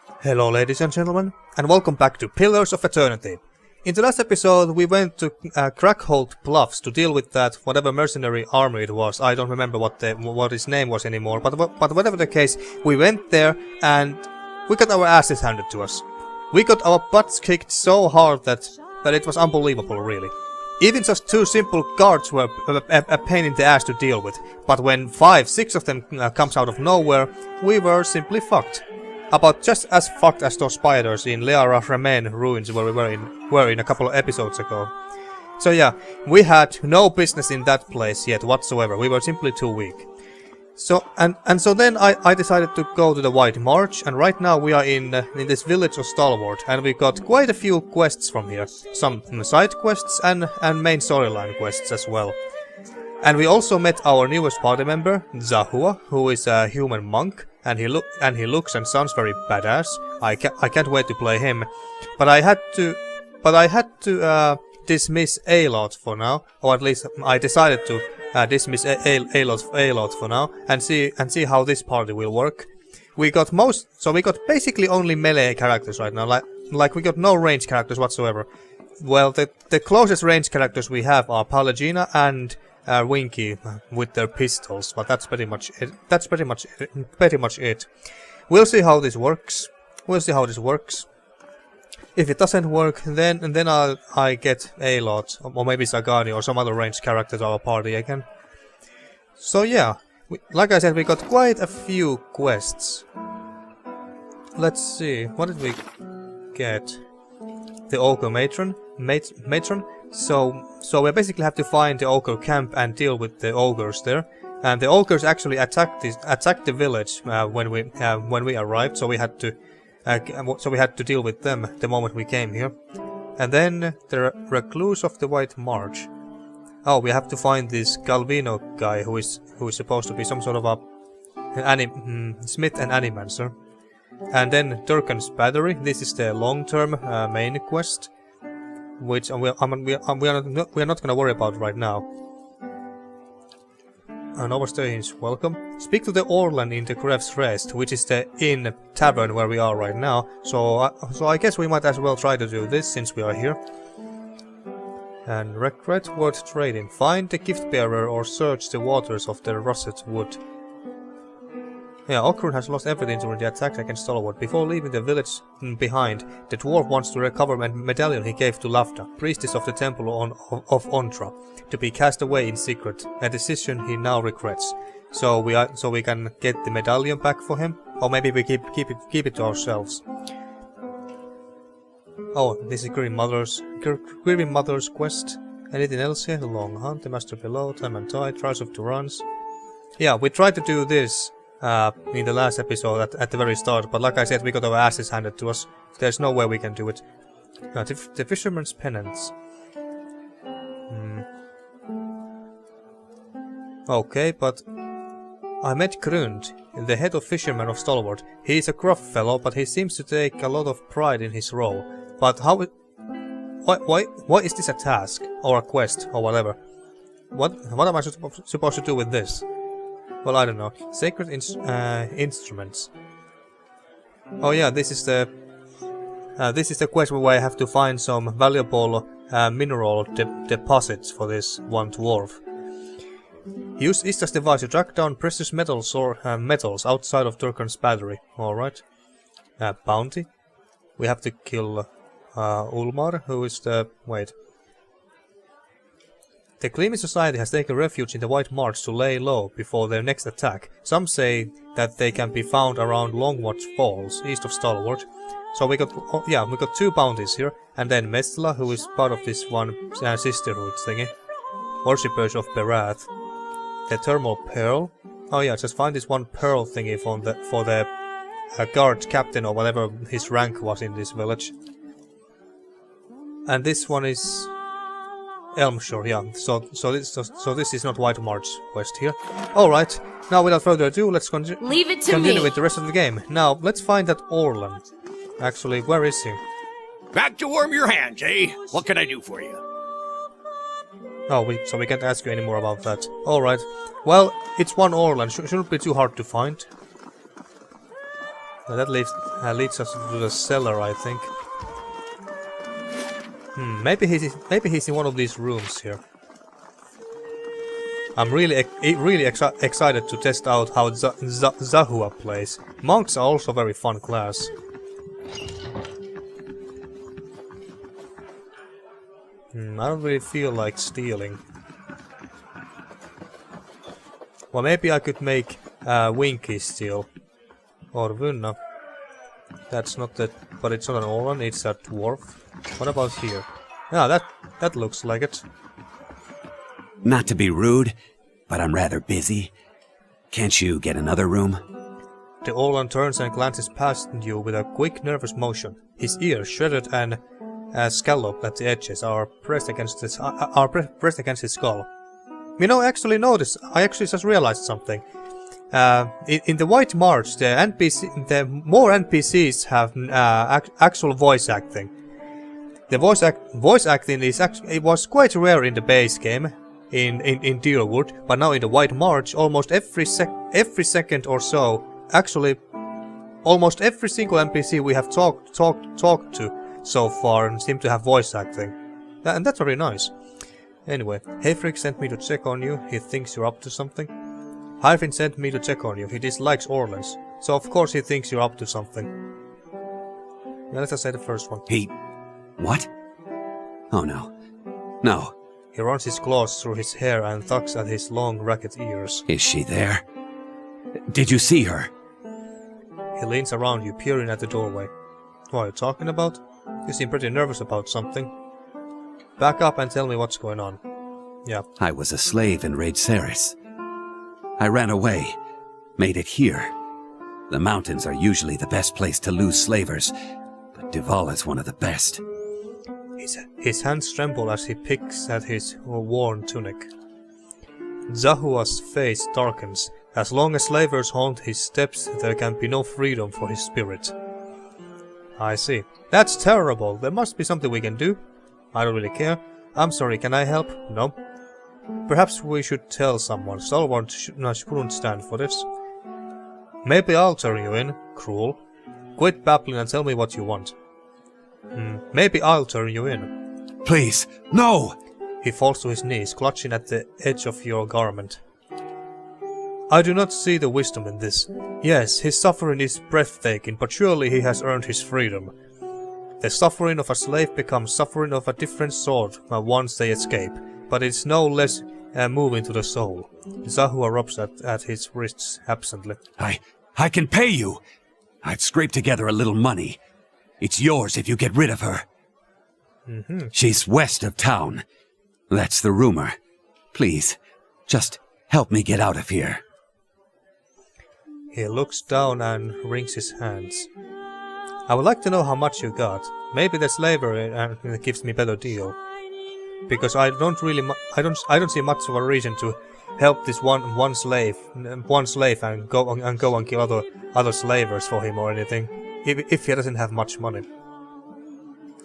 Hello ladies and gentlemen, and welcome back to Pillars of Eternity. In the last episode we went to Crackhold Bluffs to deal with that whatever mercenary army it was. I don't remember what his name was anymore, but whatever the case, we went there and we got our asses handed to us. We got our butts kicked so hard that it was unbelievable, really. Even just two simple guards were a pain in the ass to deal with, but when 5-6 of them comes out of nowhere, we were simply fucked. About just as fucked as those spiders in Leara Remen ruins where we were in a couple of episodes ago. So yeah, we had no business in that place yet whatsoever, we were simply too weak. So so then I decided to go to the White March, and right now we are in this village of Stalwart, and we got quite a few quests from here. Some side quests and main storyline quests as well. And we also met our newest party member, Zahua, who is a human monk, and he looks and sounds very badass. I can't wait to play him. But I had to dismiss Aloth for now, or at least I decided to dismiss Aloth for now and see how this party will work. We got basically only melee characters right now, like we got no range characters whatsoever. Well, the closest range characters we have are Pallegina and Winky with their pistols, but that's pretty much it. Pretty much it. We'll see how this works. If it doesn't work, then I get Aloth, or maybe Sagani, or some other ranged character to our party again. So yeah, like I said, we got quite a few quests. Let's see, what did we get? The Ogre Matron. So we basically have to find the Ogre camp and deal with the ogres there. And the ogres actually attacked the village when we arrived, so we had to deal with them the moment we came here. And then the Recluse of the White March. Oh, we have to find this Galvino guy who is supposed to be some sort of a smith and animancer. And then Durkan's Battery. This is the long-term main quest, which we are not gonna worry about right now. And overstays, welcome. Speak to the Orlan in the Gref's Rest, which is the inn tavern where we are right now. So I guess we might as well try to do this since we are here. And regret worth trading. Find the gift bearer or search the waters of the Russet Wood. Yeah, Okrun has lost everything during the attack against Stalwart. Before leaving the village behind, the dwarf wants to recover a medallion he gave to Lafta, priestess of the temple of Ontra, to be cast away in secret, a decision he now regrets. So we can get the medallion back for him, or maybe we keep it to ourselves. Oh, this is Grieving Mother's quest. Anything else here? The Long Hunt, the Master Below, Time and Tide, Trials of Durance. Yeah, we tried to do this in the last episode at the very start, but like I said, we got our asses handed to us. There's no way we can do it. The Fisherman's Penance. Okay, but I met Grund, the head of Fishermen of Stalwart. He is a gruff fellow, but he seems to take a lot of pride in his role. But why is this a task, or a quest, or whatever? What am I supposed to do with this? Well, I don't know. Sacred instruments. Oh yeah, this is the quest where I have to find some valuable mineral deposits for this one dwarf. Use Ista's device to track down precious metals or metals outside of Durkan's Battery. All right. Bounty. We have to kill Ulmar, who is the The Gleaming Society has taken refuge in the White March to lay low before their next attack. Some say that they can be found around Longwatch Falls, east of Stalwart. So we got two bounties here, and then Mestla, who is part of this one sisterhood thingy. Worshippers of Berath. The Thermal Pearl. Oh yeah, just find this one pearl thingy for the guard captain or whatever his rank was in this village. And this one is Elmshore, yeah. So this is not White March quest here. All right. Now, without further ado, let's continue with the rest of the game. Now, let's find that Orlan. Actually, where is he? Back to warm your hands, eh? What can I do for you? Oh, so we can't ask you any more about that. All right. Well, it's one Orlan. Shouldn't be too hard to find. That leads us to the cellar, I think. Maybe he's in one of these rooms here. I'm really excited to test out how Zahua plays. Monks are also a very fun class. I don't really feel like stealing. Well, maybe I could make Winky steal. Or Vunna. That's not that, but it's not an Oran, it's a dwarf. What about here? Yeah, that looks like it. Not to be rude, but I'm rather busy. Can't you get another room? The Oran turns and glances past you with a quick, nervous motion. His ears, shredded and scalloped at the edges, are pressed against his skull. You know, I actually just realized something. In the White March, the more NPCs have actual voice acting. The voice acting it was quite rare in the base game, in Dealwood, but now in the White March, almost every second or so, actually, almost every single NPC we have talked to so far seem to have voice acting, and that's very nice. Anyway, Hayfrick sent me to check on you. He thinks you're up to something. Hyphen sent me to check on you. He dislikes Orleans, so of course he thinks you're up to something. Now let's just say the first one. He... what? Oh no. No. He runs his claws through his hair and tugs at his long, ragged ears. Is she there? Did you see her? He leans around you, peering at the doorway. What are you talking about? You seem pretty nervous about something. Back up and tell me what's going on. Yeah. I was a slave in Raid Ceres. I ran away, made it here. The mountains are usually the best place to lose slavers, but Duval is one of the best. His hands tremble as he picks at his worn tunic. Zahua's face darkens. As long as slavers haunt his steps, there can be no freedom for his spirit. I see. That's terrible. There must be something we can do. I don't really care. I'm sorry, can I help? No. Perhaps we should tell someone. Stalwart shouldn't stand for this. Maybe I'll turn you in. Cruel. Quit babbling and tell me what you want. Maybe I'll turn you in. Please, no! He falls to his knees, clutching at the edge of your garment. I do not see the wisdom in this. Yes, his suffering is breathtaking, but surely he has earned his freedom. The suffering of a slave becomes suffering of a different sort once they escape, but it's no less moving to the soul. Zahua rubs at his wrists absently. I can pay you! I've scraped together a little money. It's yours if you get rid of her. She's west of town. That's the rumor. Please, just help me get out of here. He looks down and wrings his hands. I would like to know how much you got. Maybe the slavery gives me a better deal. Because I don't see much of a reason to help this one slave and go and kill other slavers for him or anything. If he doesn't have much money.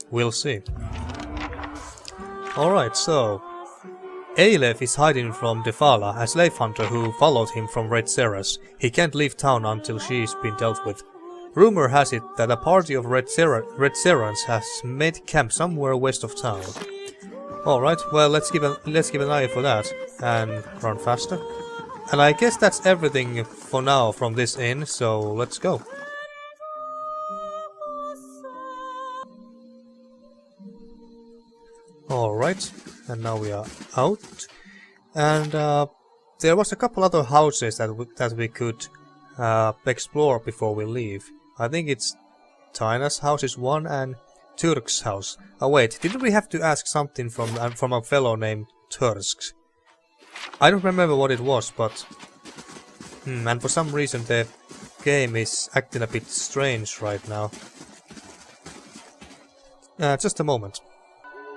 We'll see. Alright, so Aleph is hiding from Defala, a slave hunter who followed him from Red Ceres. He can't leave town until she's been dealt with. Rumor has it that a party of Red Serans has made camp somewhere west of town. Alright, well let's give an eye for that and run faster. And I guess that's everything for now from this inn, so let's go. Alright, and now we are out. And there was a couple other houses that we could explore before we leave. I think it's Tina's house is one and Turk's house. Oh wait, didn't we have to ask something from a fellow named Tursk? I don't remember what it was, but... and for some reason the game is acting a bit strange right now. Just a moment.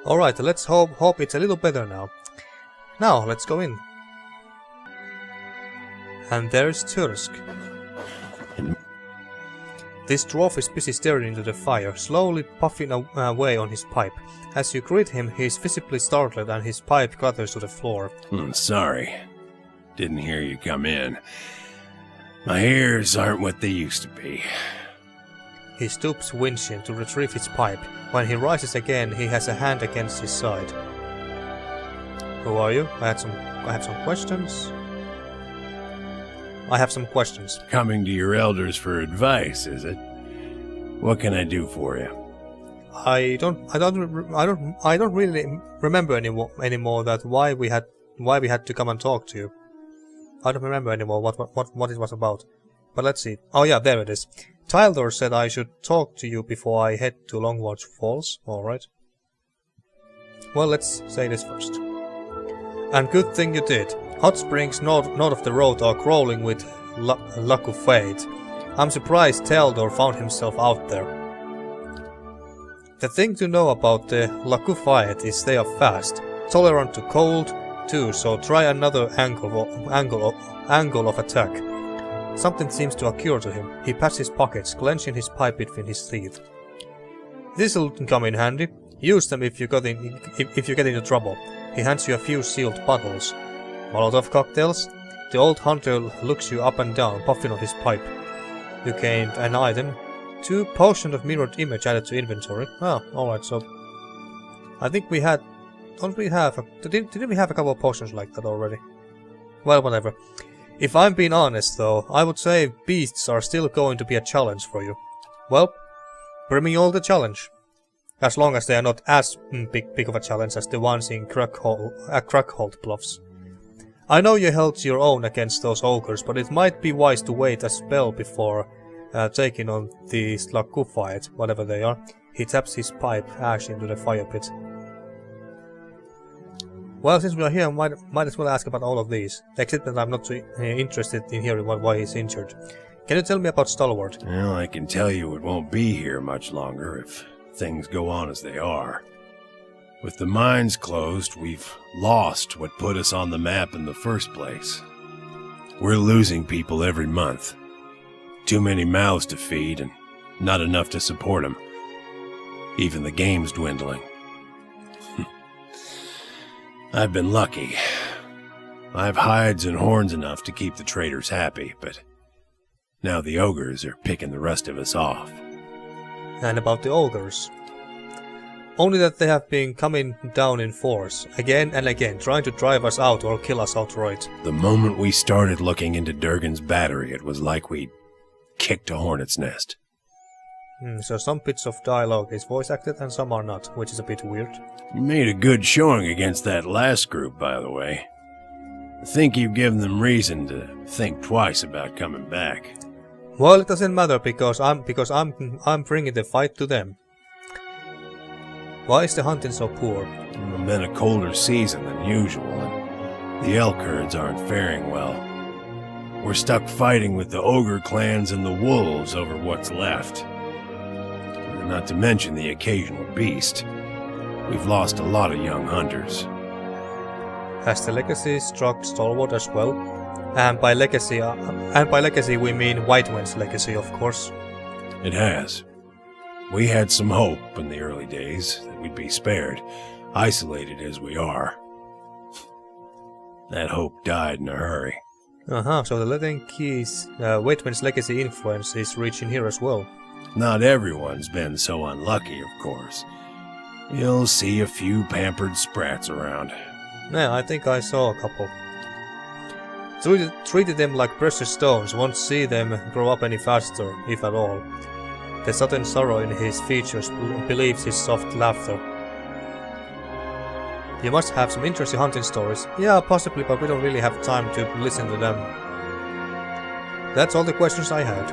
Alright, let's hope it's a little better now. Now, let's go in. And there's Tursk. This dwarf is busy staring into the fire, slowly puffing away on his pipe. As you greet him, he is visibly startled and his pipe clatters to the floor. Sorry. Didn't hear you come in. My ears aren't what they used to be. He stoops winching to retrieve his pipe. When he rises again, he has a hand against his side. Who are you? I have some questions. I have some questions. Coming to your elders for advice, is it? What can I do for you? I don't really remember anymore that why we had to come and talk to you. I don't remember anymore what it was about. But let's see. Oh yeah, there it is. Tyler said I should talk to you before I head to Longwatch Falls. Alright. Well, let's say this first. And good thing you did. Hot springs north of the road are crawling with luck of fate. I'm surprised Teldor found himself out there. The thing to know about the Lakufayet is they are fast, tolerant to cold too, so try another angle of attack. Something seems to occur to him. He pats his pockets, clenching his pipe between his teeth. This'll come in handy. Use them if you get into trouble. He hands you a few sealed bottles. Molotov cocktails? The old hunter looks you up and down, puffing on his pipe. You gained an item. 2 potions of mirrored image added to inventory. Ah, alright, so... I think we had... Didn't we have a couple of potions like that already? Well, whatever. If I'm being honest, though, I would say beasts are still going to be a challenge for you. Well, bring me all the challenge. As long as they are not as big of a challenge as the ones in Crackhold Bluffs. I know you held your own against those ogres, but it might be wise to wait a spell before taking on these Lakufayet, whatever they are. He taps his pipe ash into the fire pit. Well, since we are here, I might as well ask about all of these, except that I'm not too interested in hearing why he's injured. Can you tell me about Stalwart? Well, I can tell you it won't be here much longer if things go on as they are. With the mines closed, we've lost what put us on the map in the first place. We're losing people every month. Too many mouths to feed and not enough to support them. Even the game's dwindling. I've been lucky. I've hides and horns enough to keep the traders happy, but now the ogres are picking the rest of us off. And about the ogres? Only that they have been coming down in force, again and again, trying to drive us out or kill us outright. The moment we started looking into Durgan's battery, it was like we kicked a hornet's nest. So some bits of dialogue is voice acted and some are not, which is a bit weird. You made a good showing against that last group, by the way. I think you've given them reason to think twice about coming back. Well, it doesn't matter because I'm bringing the fight to them. Why is the hunting so poor? It's been a colder season than usual, and the elk herds aren't faring well. We're stuck fighting with the ogre clans and the wolves over what's left. Not to mention the occasional beast. We've lost a lot of young hunters. Has the legacy struck Stalwart as well? And by legacy we mean White Wind's legacy, of course. It has. We had some hope in the early days that we'd be spared, isolated as we are. That hope died in a hurry. So the Letting Keys, White Wind's legacy influence is reaching here as well. Not everyone's been so unlucky, of course. You'll see a few pampered sprats around. Yeah, I think I saw a couple. Treated them like precious stones, won't see them grow up any faster, if at all. The sudden sorrow in his features believes his soft laughter. You must have some interesting hunting stories. Yeah, possibly, but we don't really have time to listen to them. That's all the questions I had.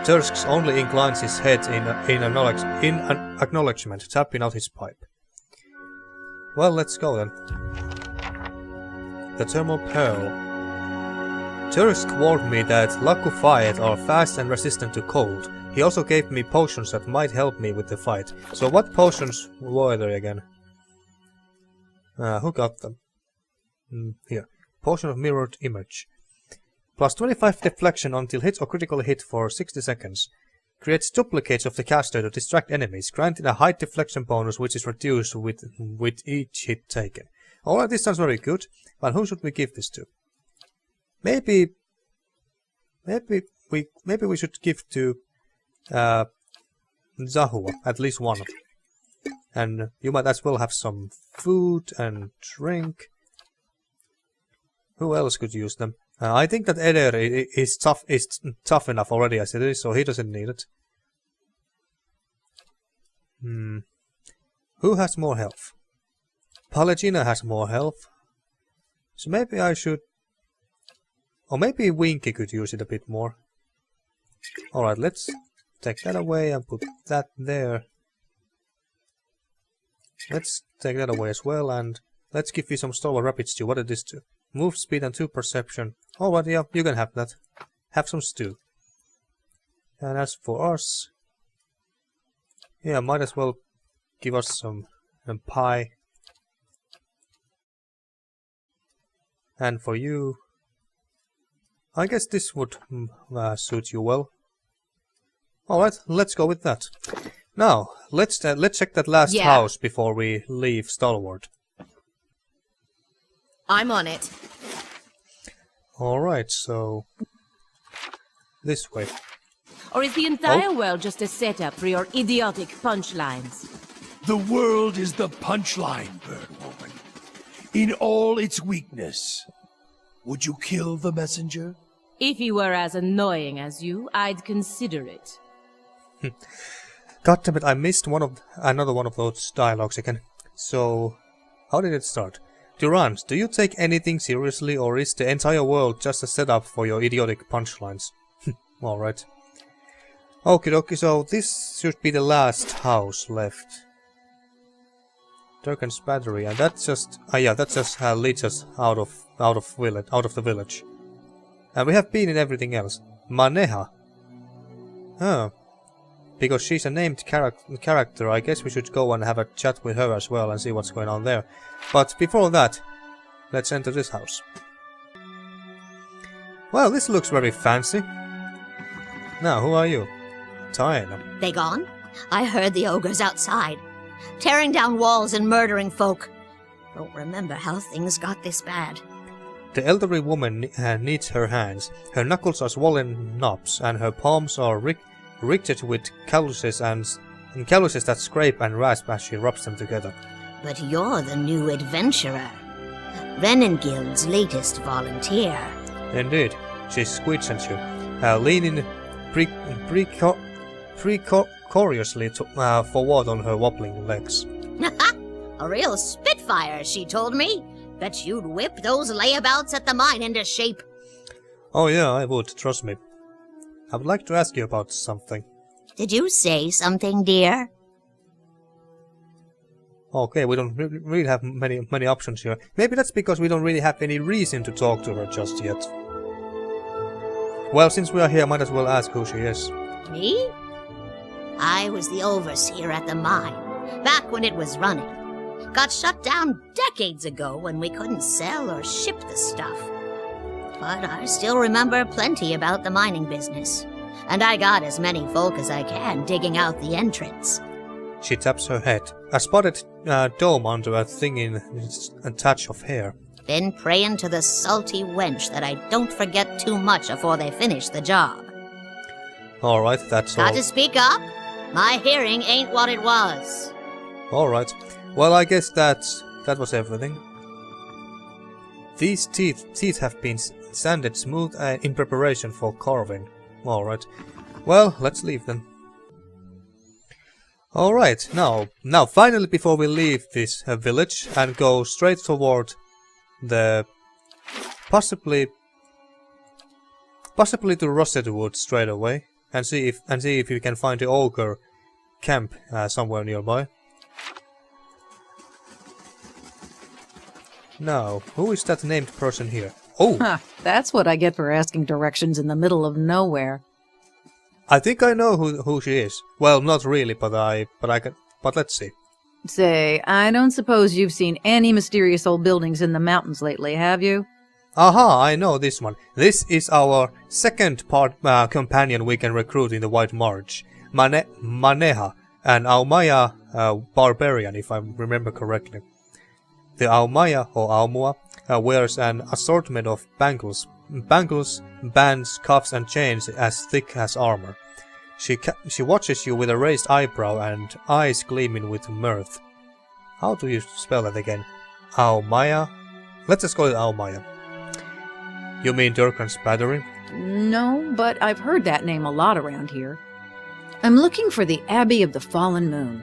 Tursk only inclines his head in an acknowledgement, tapping out his pipe. Well, let's go then. The Thermal Pearl. Tursk warned me that Lakufayet are fast and resistant to cold. He also gave me potions that might help me with the fight. So what potions were there again? Who got them? Here. Potion of Mirrored Image. Plus 25 deflection until hit or critical hit for 60 seconds. Creates duplicates of the caster to distract enemies, granting a high deflection bonus which is reduced with each hit taken. Alright, this sounds very good, but who should we give this to? Maybe we should give to Zahua, at least one. And you might as well have some food and drink. Who else could use them? I think that Eder is tough enough already as it is, so he doesn't need it. Who has more health? Pallegina has more health. So maybe I should... Or maybe Winky could use it a bit more. Alright, let's take that away and put that there. Let's take that away as well, and let's give you some Stalwart Rapid Stew. What did this do? Move speed and 2 perception. Alright, yeah, you can have that. Have some stew. And as for us... Yeah, might as well give us some pie. And for you... I guess this would suit you well. Alright, let's go with that. Now, let's check that last house before we leave Stalwart. I'm on it. Alright, so... This way. Or is the entire world just a setup for your idiotic punchlines? The world is the punchline, Birdwoman. In all its weakness. Would you kill the messenger? If he were as annoying as you, I'd consider it. God damn it, I missed another one of those dialogues again. So, how did it start? Durant, do you take anything seriously, or is the entire world just a setup for your idiotic punchlines? Alright. Okie dokie, so this should be the last house left. Durkan's battery, and that's just... that just leads us out of the village. And we have been in everything else. Maneha. Huh. Because she's a named character, I guess we should go and have a chat with her as well and see what's going on there. But before that, let's enter this house. Well, this looks very fancy. Now, who are you? Taina. They gone? I heard the ogres outside, tearing down walls and murdering folk. Don't remember how things got this bad. The elderly woman kneads her hands. Her knuckles are swollen knobs, and her palms are ricked with calluses and calluses that scrape and rasp as she rubs them together. But you're the new adventurer. Renengild's latest volunteer. Indeed, she squeaks at you, leaning precariously forward on her wobbling legs. A real spitfire, she told me. Bet you'd whip those layabouts at the mine into shape. Oh yeah, I would, trust me. I would like to ask you about something. Did you say something, dear? Okay, we don't really have many options here. Maybe that's because we don't really have any reason to talk to her just yet. Well, since we are here, I might as well ask who she is. Me? I was the overseer at the mine, back when it was running. Got shut down decades ago when we couldn't sell or ship the stuff. But I still remember plenty about the mining business. And I got as many folk as I can digging out the entrance. She taps her head. A spotted dome under a thing in a touch of hair. Been praying to the salty wench that I don't forget too much afore they finish the job. Alright, that's all. Got to speak up? My hearing ain't what it was. Alright. Well, I guess that was everything. These teeth have been sanded smooth in preparation for carving. Alright. Well, let's leave then. Alright, now finally before we leave this village and go straight toward the... possibly to Russet Wood straight away and see if we can find the ogre camp somewhere nearby. Now, who is that named person here? Oh! Huh, that's what I get for asking directions in the middle of nowhere. I think I know who she is. Well, not really, but let's see. Say, I don't suppose you've seen any mysterious old buildings in the mountains lately, have you? Aha, I know this one. This is our second companion we can recruit in the White March. Maneha, an Aumaua Barbarian, if I remember correctly. The Aumaua, or Aumaua, wears an assortment of bangles, bands, cuffs and chains as thick as armor. She watches you with a raised eyebrow and eyes gleaming with mirth. How do you spell that again? Aumaua? Let's just call it Aumaua. You mean Durkan's battery? No, but I've heard that name a lot around here. I'm looking for the Abbey of the Fallen Moon.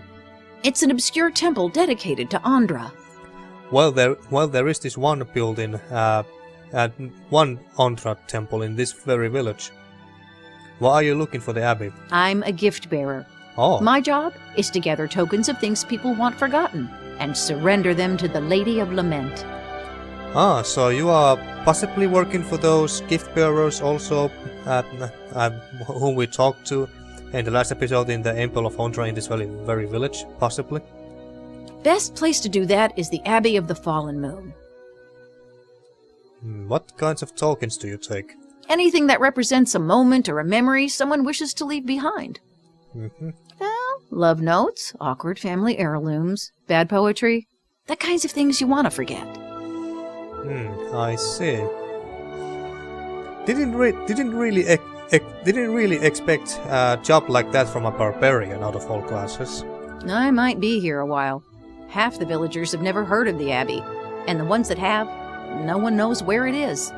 It's an obscure temple dedicated to Andra. Well, there is this one building, one Andra temple in this very village. Why are you looking for the Abbey? I'm a gift bearer. Oh. My job is to gather tokens of things people want forgotten and surrender them to the Lady of Lament. Ah, so you are possibly working for those gift bearers also, whom we talked to in the last episode in the Temple of Andra in this very village, possibly? Best place to do that is the Abbey of the Fallen Moon. What kinds of tokens do you take? Anything that represents a moment or a memory someone wishes to leave behind. Well, love notes, awkward family heirlooms, bad poetry, the kinds of things you want to forget. I see. Didn't really expect a job like that from a barbarian out of all classes. I might be here a while. Half the villagers have never heard of the Abbey, and the ones that have, no one knows where it is.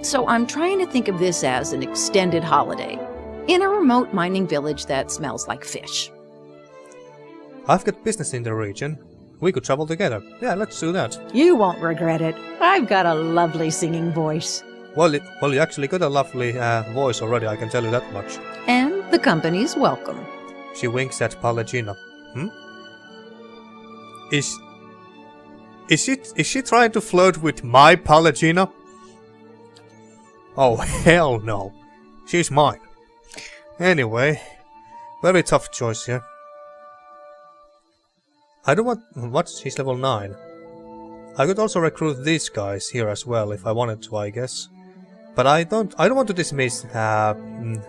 So I'm trying to think of this as an extended holiday, in a remote mining village that smells like fish. I've got business in the region. We could travel together. Yeah, let's do that. You won't regret it. I've got a lovely singing voice. Well, you actually got a lovely voice already, I can tell you that much. And the company's welcome. She winks at Pallegina. Is she trying to flirt with my Pallegina? Oh, hell no. She's mine. Anyway, very tough choice here. I don't want... What's... He's level 9. I could also recruit these guys here as well if I wanted to, I guess. But I don't want to dismiss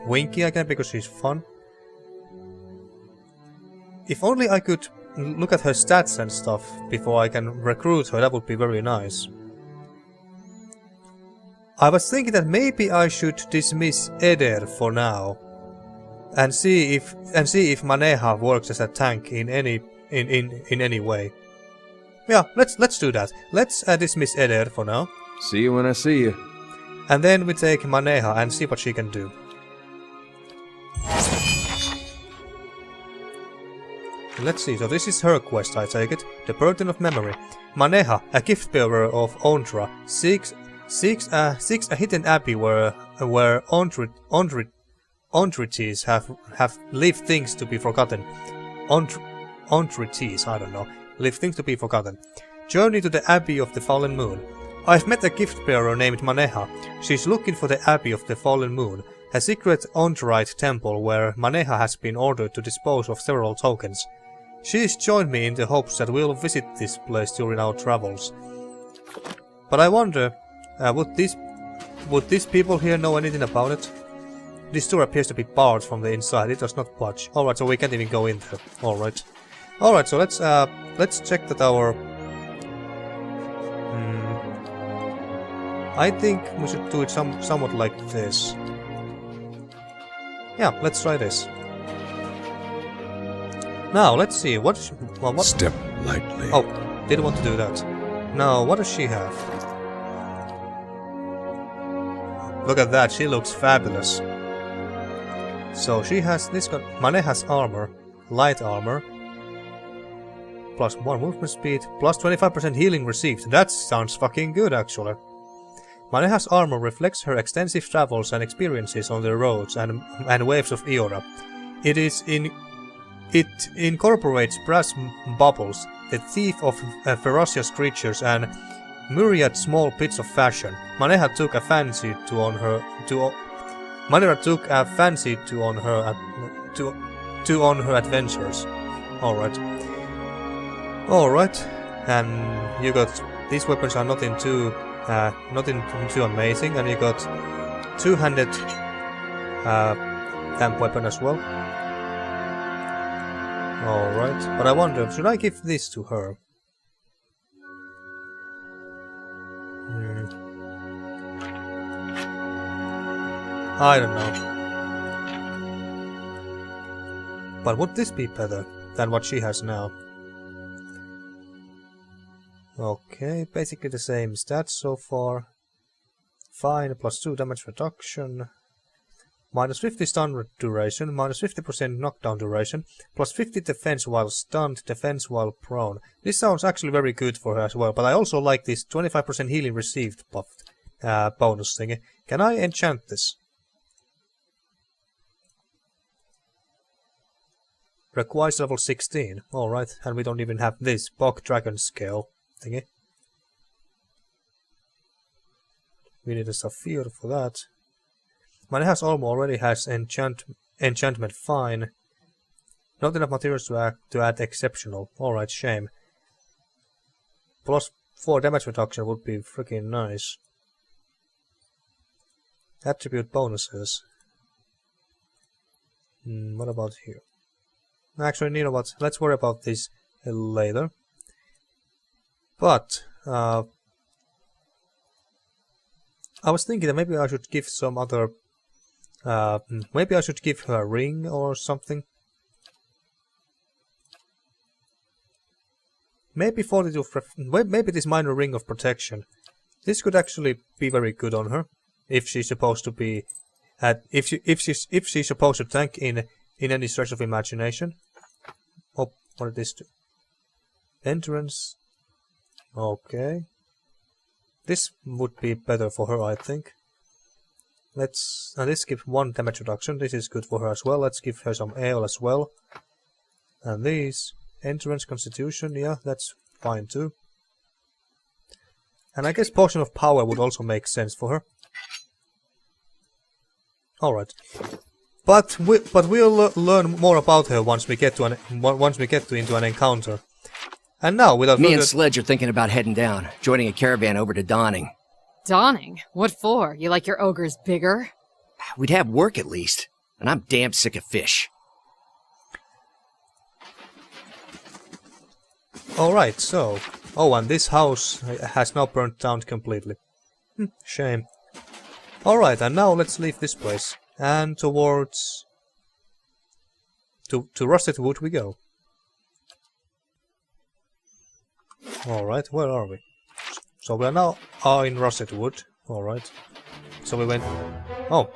Winky again because she's fun. If only I could look at her stats and stuff before I can recruit her, that would be very nice. I was thinking that maybe I should dismiss Eder for now, and see if Maneha works as a tank in any way. Yeah, let's do that. Let's dismiss Eder for now. See you when I see you. And then we take Maneha and see what she can do. Let's see, so this is her quest, I take it. The Burden of Memory. Maneha, a gift bearer of Andra, seeks a hidden abbey where Andrites have lived things to be forgotten. Andrites, I don't know. Live things to be forgotten. Journey to the Abbey of the Fallen Moon. I've met a gift bearer named Maneha. She's looking for the Abbey of the Fallen Moon, a secret Andrite temple where Maneha has been ordered to dispose of several tokens. She's joined me in the hopes that we'll visit this place during our travels. But I wonder, would these people here know anything about it? This door appears to be barred from the inside. It does not budge. Alright, so we can't even go in there. Alright. Alright, so let's check that our... I think we should do it somewhat like this. Yeah, let's try this. Now, let's see, what... Step lightly. Oh, didn't want to do that. Now, what does she have? Look at that, she looks fabulous. So she has this gun. Maneha's armor, light armor, plus 1 movement speed, plus 25% healing received. That sounds fucking good, actually. Maneha's armor reflects her extensive travels and experiences on the roads and waves of Eora. It incorporates brass bubbles, the teeth of ferocious creatures, and myriad small bits of fashion. Maneha took a fancy to on her adventures. Alright, and you got these weapons are nothing too amazing, and you got two-handed damp weapon as well. Alright, but I wonder, should I give this to her? I don't know. But would this be better than what she has now? Okay, basically the same stats so far. Fine, +2 damage reduction. -50 stun duration, -50% knockdown duration, +50 defense while stunned, defense while prone. This sounds actually very good for her as well, but I also like this 25% healing received buff bonus thingy. Can I enchant this? Requires level 16. Alright, and we don't even have this Bog Dragon Scale thingy. We need a Sapphire for that. Maneha's Olmo already has enchantment fine. Not enough materials to add exceptional. Alright, shame. +4 damage reduction would be freaking nice. Attribute bonuses. What about here? Actually, you know what? Let's worry about this later. But I was thinking that maybe I should give some other. Maybe I should give her a ring or something. Maybe 42. Maybe this minor ring of protection. This could actually be very good on her if she's supposed to be. If she's supposed to tank in any stretch of imagination. Oh, what did this do? Entrance. Okay. This would be better for her, I think. Let's give 1 damage reduction. This is good for her as well. Let's give her some ale as well. And these endurance, constitution, yeah, that's fine too. And I guess potion of power would also make sense for her. All right, but we'll learn more about her once we get to into an encounter. And now, without me and Sledge are thinking about heading down, joining a caravan over to Dawning. Dawning? What for? You like your ogres bigger? We'd have work at least, and I'm damn sick of fish. Alright, so... Oh, and this house has now burnt down completely. Shame. Alright, and now let's leave this place. And towards... To Rusted Wood we go. Alright, where are we? So we are now in Rusted Wood. Alright. So we went... Oh.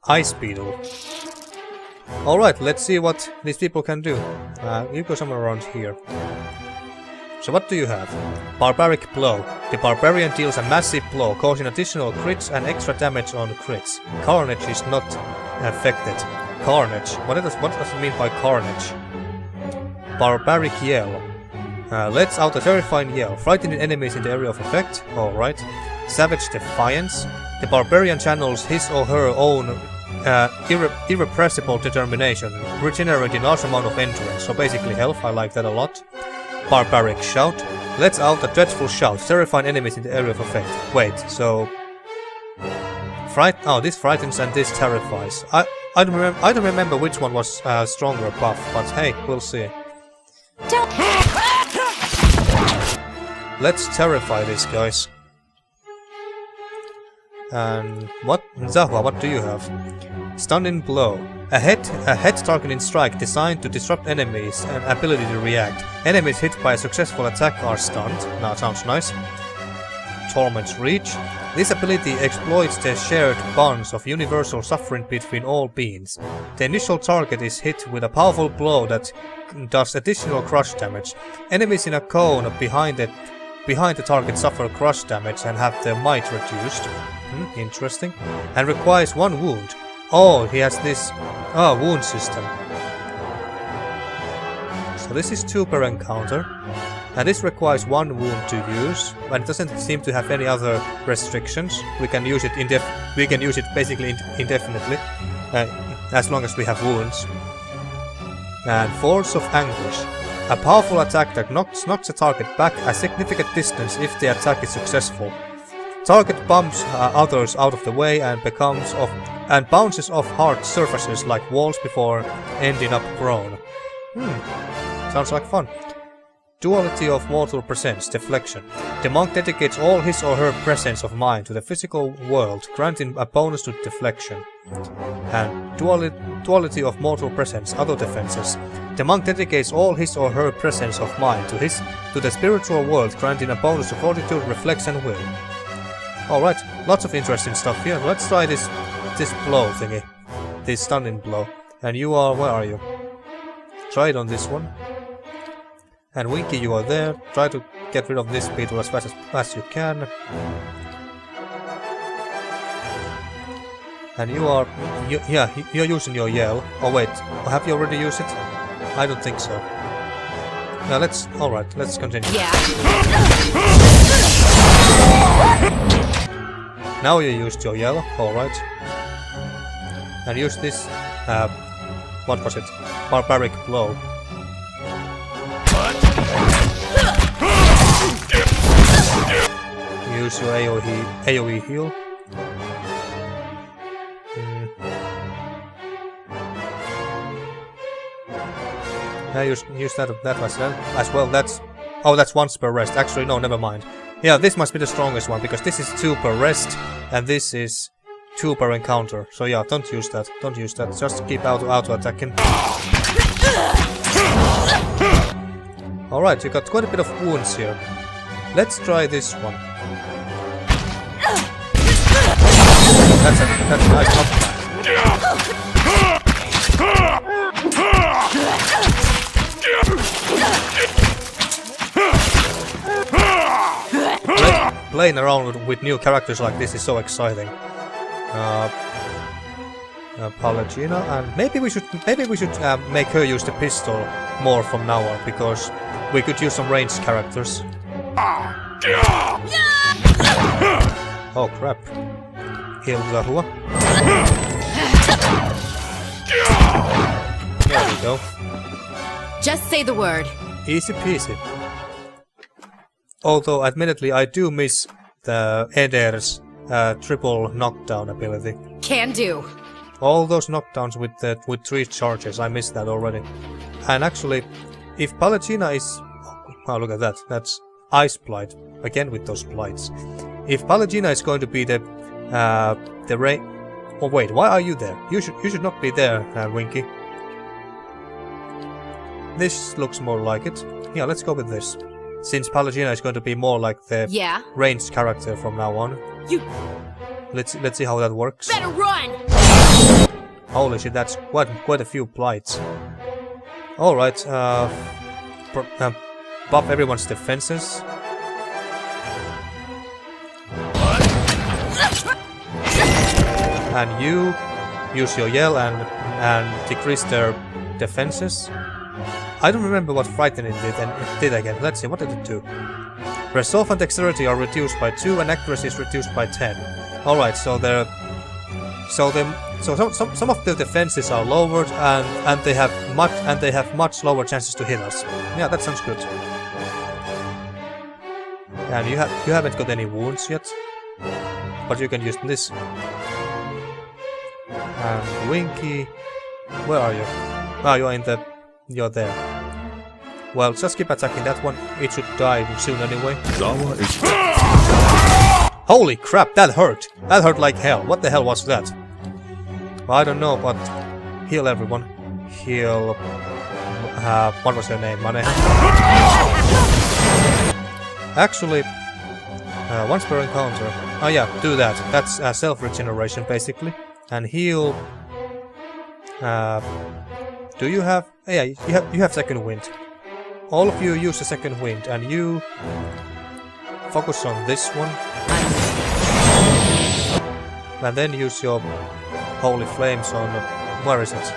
Ice Beetle. Alright, let's see what these people can do. You go somewhere around here. So what do you have? Barbaric Blow. The Barbarian deals a massive blow, causing additional crits and extra damage on crits. Carnage is not affected. Carnage. What does it mean by carnage? Barbaric Yell. Lets out a terrifying yell, frightening enemies in the area of effect. Alright. Savage Defiance. The Barbarian channels his or her own irrepressible determination, regenerating large amount of endurance. So basically health, I like that a lot. Barbaric Shout. Lets out a dreadful shout, terrifying enemies in the area of effect. Wait, so... this frightens and this terrifies. I don't remember which one was stronger buff, but hey, we'll see. Let's terrify these guys. And what? Zahua, what do you have? Stunning Blow. A head targeting strike designed to disrupt enemies and ability to react. Enemies hit by a successful attack are stunned. Now sounds nice. Torment's Reach. This ability exploits the shared bonds of universal suffering between all beings. The initial target is hit with a powerful blow that does additional crush damage. Enemies in a cone behind the target suffer crush damage and have their might reduced. Interesting. And requires 1 wound. Oh, he has this wound system. So this is 2 per encounter. And this requires 1 wound to use, and it doesn't seem to have any other restrictions. We can use it basically indefinitely, as long as we have wounds. And Force of Anguish. A powerful attack that knocks a target back a significant distance if the attack is successful. Target bumps others out of the way and bounces off hard surfaces like walls before ending up prone. Sounds like fun. Duality of mortal presence, deflection. The monk dedicates all his or her presence of mind to the physical world, granting a bonus to deflection. And duality of mortal presence, other defenses. The monk dedicates all his or her presence of mind to the spiritual world, granting a bonus to fortitude, reflex, and will. Alright, lots of interesting stuff here. Let's try this blow thingy. This stunning blow. And you are, where are you? Try it on this one. And Winky, you are there. Try to get rid of this beetle as fast as you can. And you are... you're using your yell. Oh wait, have you already used it? I don't think so. Now alright, let's continue. Yeah. Now you used your yell, alright. And use this... what was it? Barbaric blow. Use your AoE heal. Now use that as well. That's once per rest. Actually, no, never mind. Yeah, this must be the strongest one because this is 2 per rest and this is 2 per encounter. So yeah, don't use that. Don't use that. Just keep auto attacking. Alright, you got quite a bit of wounds here. Let's try this one. That's a nice knockback. Playing around with new characters like this is so exciting. Palagina, and maybe we should make her use the pistol more from now on because we could use some ranged characters. Oh crap! Heal Zahua. There we go. Just say the word. Easy peasy. Although, admittedly, I do miss the Eder's triple knockdown ability. Can do. All those knockdowns with 3 charges, I missed that already. And actually, if Palagina is... Oh, look at that. That's Ice Blight. Again with those blights. If Palagina is going to be the rain... Oh wait, why are you there? You should not be there, Winky. This looks more like it. Yeah, let's go with this. Since Palagina is going to be more like the ranged character from now on. Let's see how that works. Better run! Holy shit, that's quite a few blights. Alright, buff everyone's defenses. And you use your yell and decrease their defenses. I don't remember what frightening did again. Let's see, what did it do? Resolve and dexterity are reduced by 2 and accuracy is reduced by 10. Alright, so some of the defenses are lowered and they have much lower chances to hit us. Yeah, that sounds good. And you haven't got any wounds yet, but you can use this. And Winky, where are you? Ah, you're there. Well, just keep attacking that one. It should die soon anyway. Holy crap, that hurt! That hurt like hell. What the hell was that? Well, I don't know, but heal everyone. Heal... what was her name? Maneha? Actually, once per encounter... Oh yeah, do that. That's self-regeneration, basically. And heal... do you have... Yeah, you have second wind. All of you use the second wind, and you... focus on this one. And then use your holy flames on... where is it?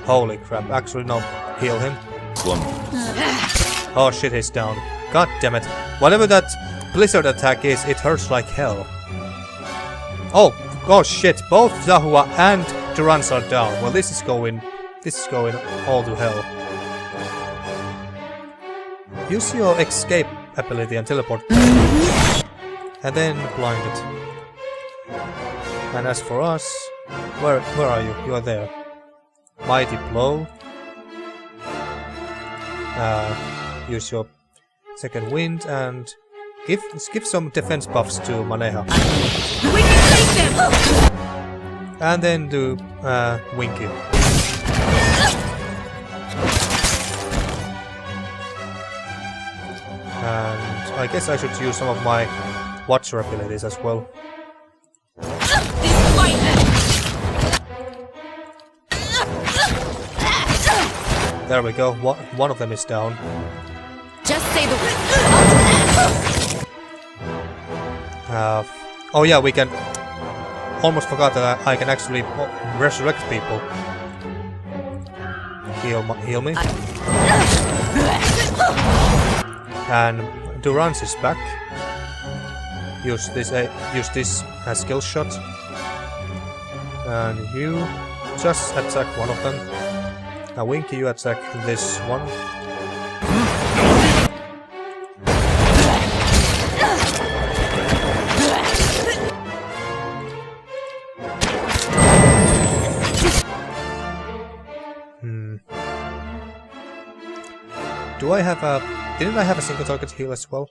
Holy crap, actually no, heal him. Oh shit, he's down. God damn it. Whatever that blizzard attack is, it hurts like hell. Oh shit, both Zahua and Durans are down. Well, this is going all to hell. Use your escape ability and teleport. And then blind it. And as for us, where are you? You are there. Mighty blow. use your second wind and give some defense buffs to Maneha. We can take them! And then do Winky. And I guess I should use some of my Watcher abilities as well. There we go, one of them is down. Just say the word. Oh yeah, we can... Almost forgot that I can actually resurrect people. Heal me. And Durance is back. Use this as skill shot. And you just attack one of them. Now Winky, you attack this one. Do I have a... Didn't I have a single target heal as well?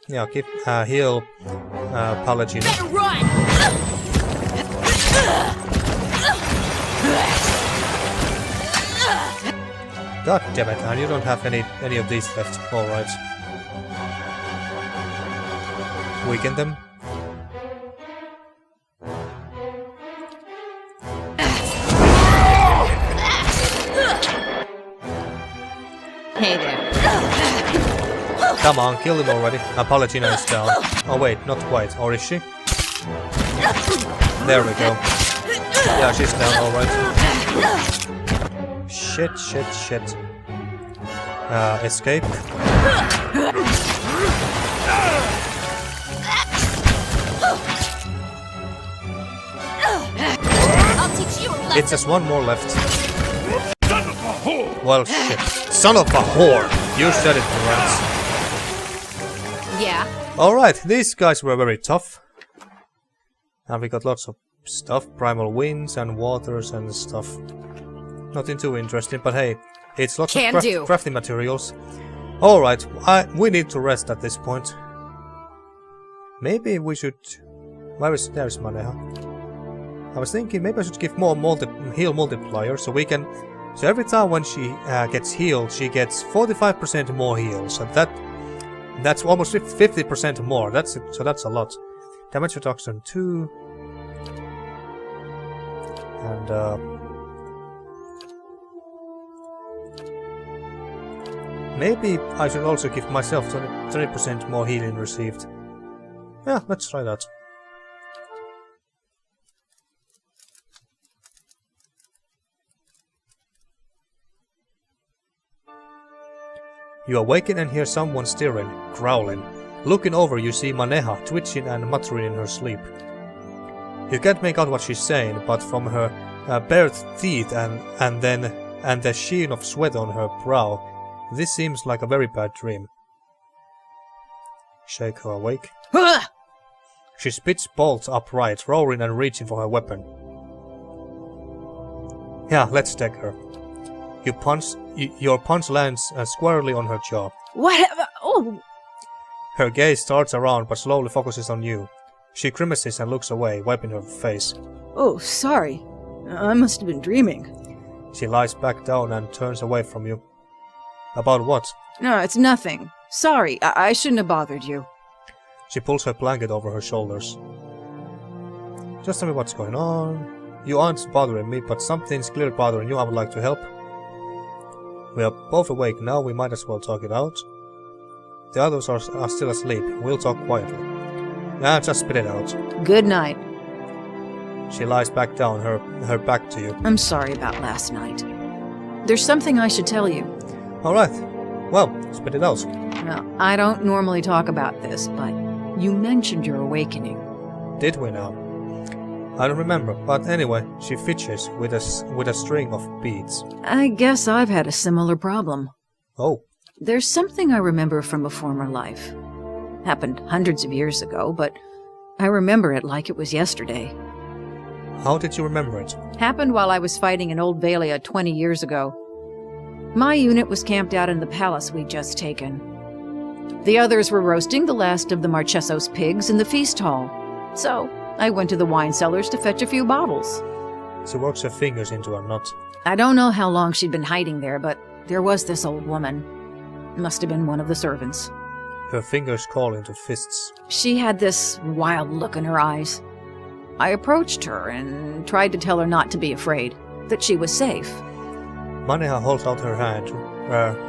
Yeah, keep heal Paladin. Better run! God damn it, and you don't have any of these left. Alright. Weaken them. Hey there. Come on, kill him already. Apologina is down. Oh wait, not quite. Or is she? There we go. Yeah, she's down, alright. Shit. Escape. I'll teach you a lesson. It's just one more left. Well, shit. Son of a whore! You said it, Durance. Yeah. Alright, these guys were very tough. And we got lots of stuff. Primal winds and waters and stuff. Nothing too interesting, but hey, it's lots of crafting materials. Alright, we need to rest at this point. Maybe we should... There's Maneha. I was thinking maybe I should give more heal multiplier so we can... So every time when she gets healed, she gets 45% more heals. So that's almost 50% more. That's a lot. Damage reduction 2. And maybe I should also give myself 20% more healing received. Yeah, let's try that. You awaken and hear someone stirring, growling. Looking over, you see Maneha twitching and muttering in her sleep. You can't make out what she's saying, but from her bared teeth and the sheen of sweat on her brow, this seems like a very bad dream. Shake her awake. She spits bolt upright, roaring and reaching for her weapon. Yeah, let's take her. Your punch lands squarely on her jaw. What? Oh! Her gaze starts around but slowly focuses on you. She grimaces and looks away, wiping her face. Oh, sorry. I must have been dreaming. She lies back down and turns away from you. About what? No, it's nothing. Sorry, I shouldn't have bothered you. She pulls her blanket over her shoulders. Just tell me what's going on. You aren't bothering me, but something's clearly bothering you. I would like to help. We are both awake now, we might as well talk it out. The others are still asleep. We'll talk quietly. Just spit it out. Good night. She lies back down, her back to you. I'm sorry about last night. There's something I should tell you. Alright. Well, spit it out. Well, I don't normally talk about this, but you mentioned your awakening. Did we now? I don't remember, but anyway, she fidgets with a string of beads. I guess I've had a similar problem. Oh. There's something I remember from a former life. Happened hundreds of years ago, but I remember it like it was yesterday. How did you remember it? Happened while I was fighting in Old Valia 20 years ago. My unit was camped out in the palace we'd just taken. The others were roasting the last of the Marcheso's pigs in the feast hall. So, I went to the wine cellars to fetch a few bottles. She works her fingers into a knot. I don't know how long she'd been hiding there, but there was this old woman. Must have been one of the servants. Her fingers call into fists. She had this wild look in her eyes. I approached her and tried to tell her not to be afraid, that she was safe. Maneha holds out her hand,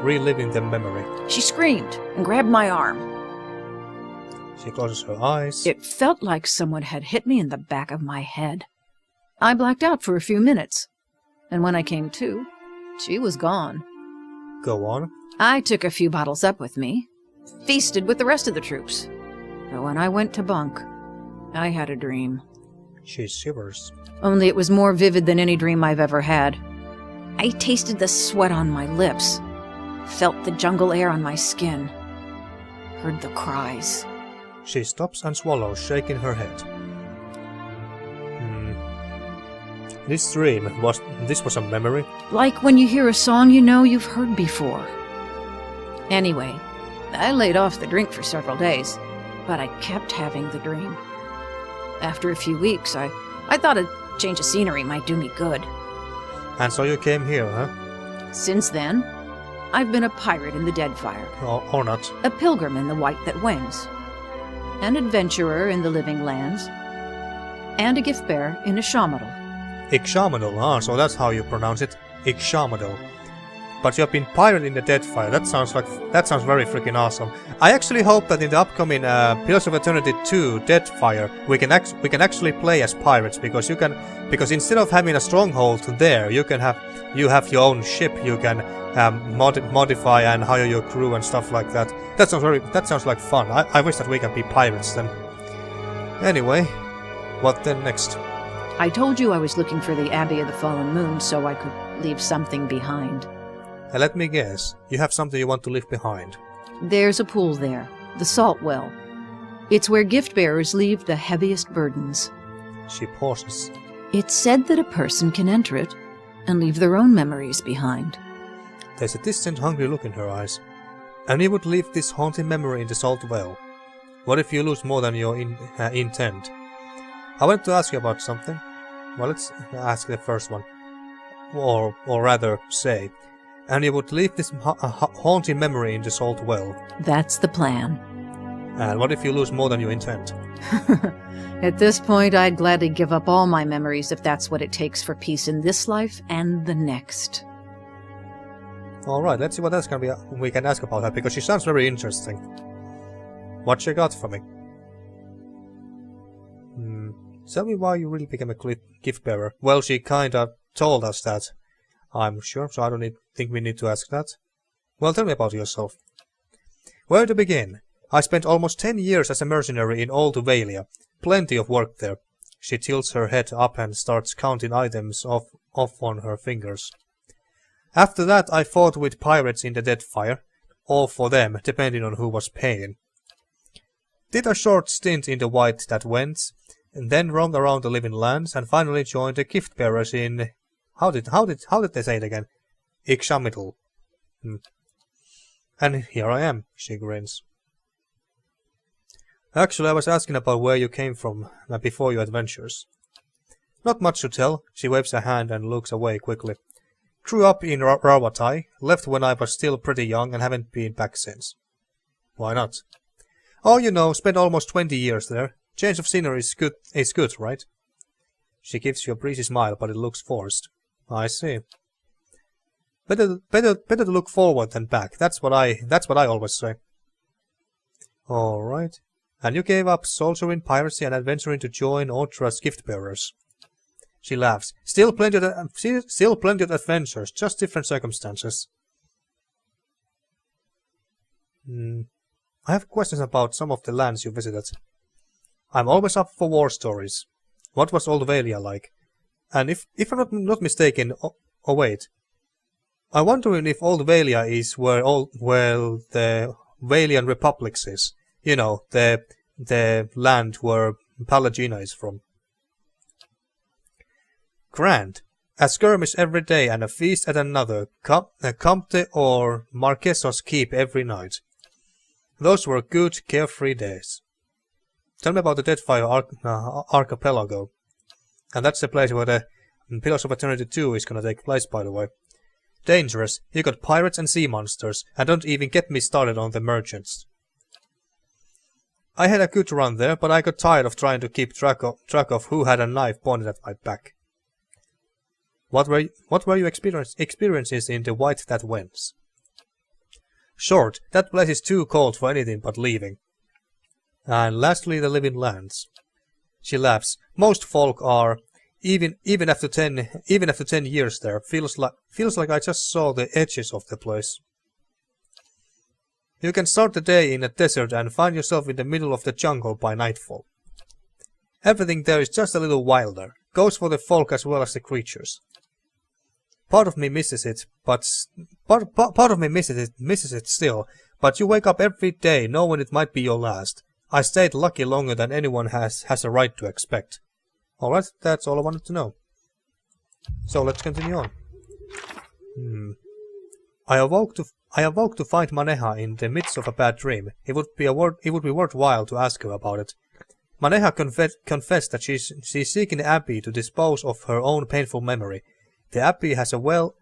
reliving the memory. She screamed and grabbed my arm. She closes her eyes. It felt like someone had hit me in the back of my head. I blacked out for a few minutes, and when I came to, she was gone. Go on. I took a few bottles up with me, feasted with the rest of the troops. But when I went to bunk, I had a dream. She shivers. Only it was more vivid than any dream I've ever had. I tasted the sweat on my lips, felt the jungle air on my skin, heard the cries. She stops and swallows, shaking her head. This dream, this was a memory? Like when you hear a song you know you've heard before. Anyway, I laid off the drink for several days, but I kept having the dream. After a few weeks, I thought a change of scenery might do me good. And so you came here, huh? Since then, I've been a pirate in the Deadfire. Or not. A pilgrim in the White That Wings. An adventurer in the Living Lands. And a gift-bearer in Ishamadal. Ishamadal, so that's how you pronounce it. Ishamadal. But you have been pirate in the Deadfire. That sounds very freaking awesome. I actually hope that in the upcoming Pillars of Eternity 2 Deadfire, we can actually play as pirates, because instead of having a stronghold there, you have your own ship. You can modify and hire your crew and stuff like that. That sounds like fun. I wish that we can be pirates then. Anyway, what then next? I told you I was looking for the Abbey of the Fallen Moon so I could leave something behind. Let me guess, you have something you want to leave behind. There's a pool there, the Salt Well. It's where gift-bearers leave the heaviest burdens. She pauses. It's said that a person can enter it and leave their own memories behind. There's a distant, hungry look in her eyes. And you would leave this haunting memory in the Salt Well. What if you lose more than your intent? I wanted to ask you about something. Well, let's ask the first one. Or rather, say... And you would leave this haunting memory in the Salt Well. That's the plan. And what if you lose more than you intend? At this point, I'd gladly give up all my memories if that's what it takes for peace in this life and the next. Alright, let's see what else we can ask about her, because she sounds very interesting. What you got for me? Tell me why you really became a gift bearer. Well, she kinda told us that, I'm sure, so I don't think we need to ask that. Well, tell me about yourself. Where to begin? I spent almost 10 years as a mercenary in Old Valia. Plenty of work there. She tilts her head up and starts counting items off on her fingers. After that, I fought with pirates in the Deadfire. All for them, depending on who was paying. Did a short stint in the White That Went, and then roamed around the Living Lands, and finally joined the gift bearers in... How did they say it again? Ishamadal. And here I am, she grins. Actually, I was asking about where you came from before your adventures. Not much to tell, she waves a hand and looks away quickly. Grew up in Rawatai, left when I was still pretty young and haven't been back since. Why not? Oh, you know, spent almost 20 years there. Change of scenery is good, right? She gives you a breezy smile, but it looks forced. I see. Better to look forward than back. That's what I always say. All right. And you gave up soldiering, piracy, and adventuring to join Autra's gift bearers. She laughs. Still plenty of adventures, just different circumstances. I have questions about some of the lands you visited. I'm always up for war stories. What was Old Valia like? And if I'm not mistaken, oh wait. I'm wondering if Old Valia is where the Valian Republics is. You know, the land where Palagina is from. Grand. A skirmish every day and a feast at another. Comte or Marquesos keep every night. Those were good, carefree days. Tell me about the Deadfire Archipelago. And that's the place where the Pillars of Eternity 2 is gonna take place, by the way. Dangerous. You got pirates and sea monsters, and don't even get me started on the merchants. I had a good run there, but I got tired of trying to keep track of who had a knife pointed at my back. What were your experiences in the White That Wins? Short, that place is too cold for anything but leaving. And lastly, the Living Lands. She laughs. Most folk are, even after 10 years there, feels like I just saw the edges of the place. You can start the day in a desert and find yourself in the middle of the jungle by nightfall. Everything there is just a little wilder. Goes for the folk as well as the creatures. Part of me misses it, but part of me misses it still. But you wake up every day knowing it might be your last. I stayed lucky longer than anyone has a right to expect. Alright, that's all I wanted to know. So let's continue on. I awoke to find Maneha in the midst of a bad dream. It would be worthwhile to ask her about it. Maneha confessed that she's seeking the Abbey to dispose of her own painful memory. The Abbey has a well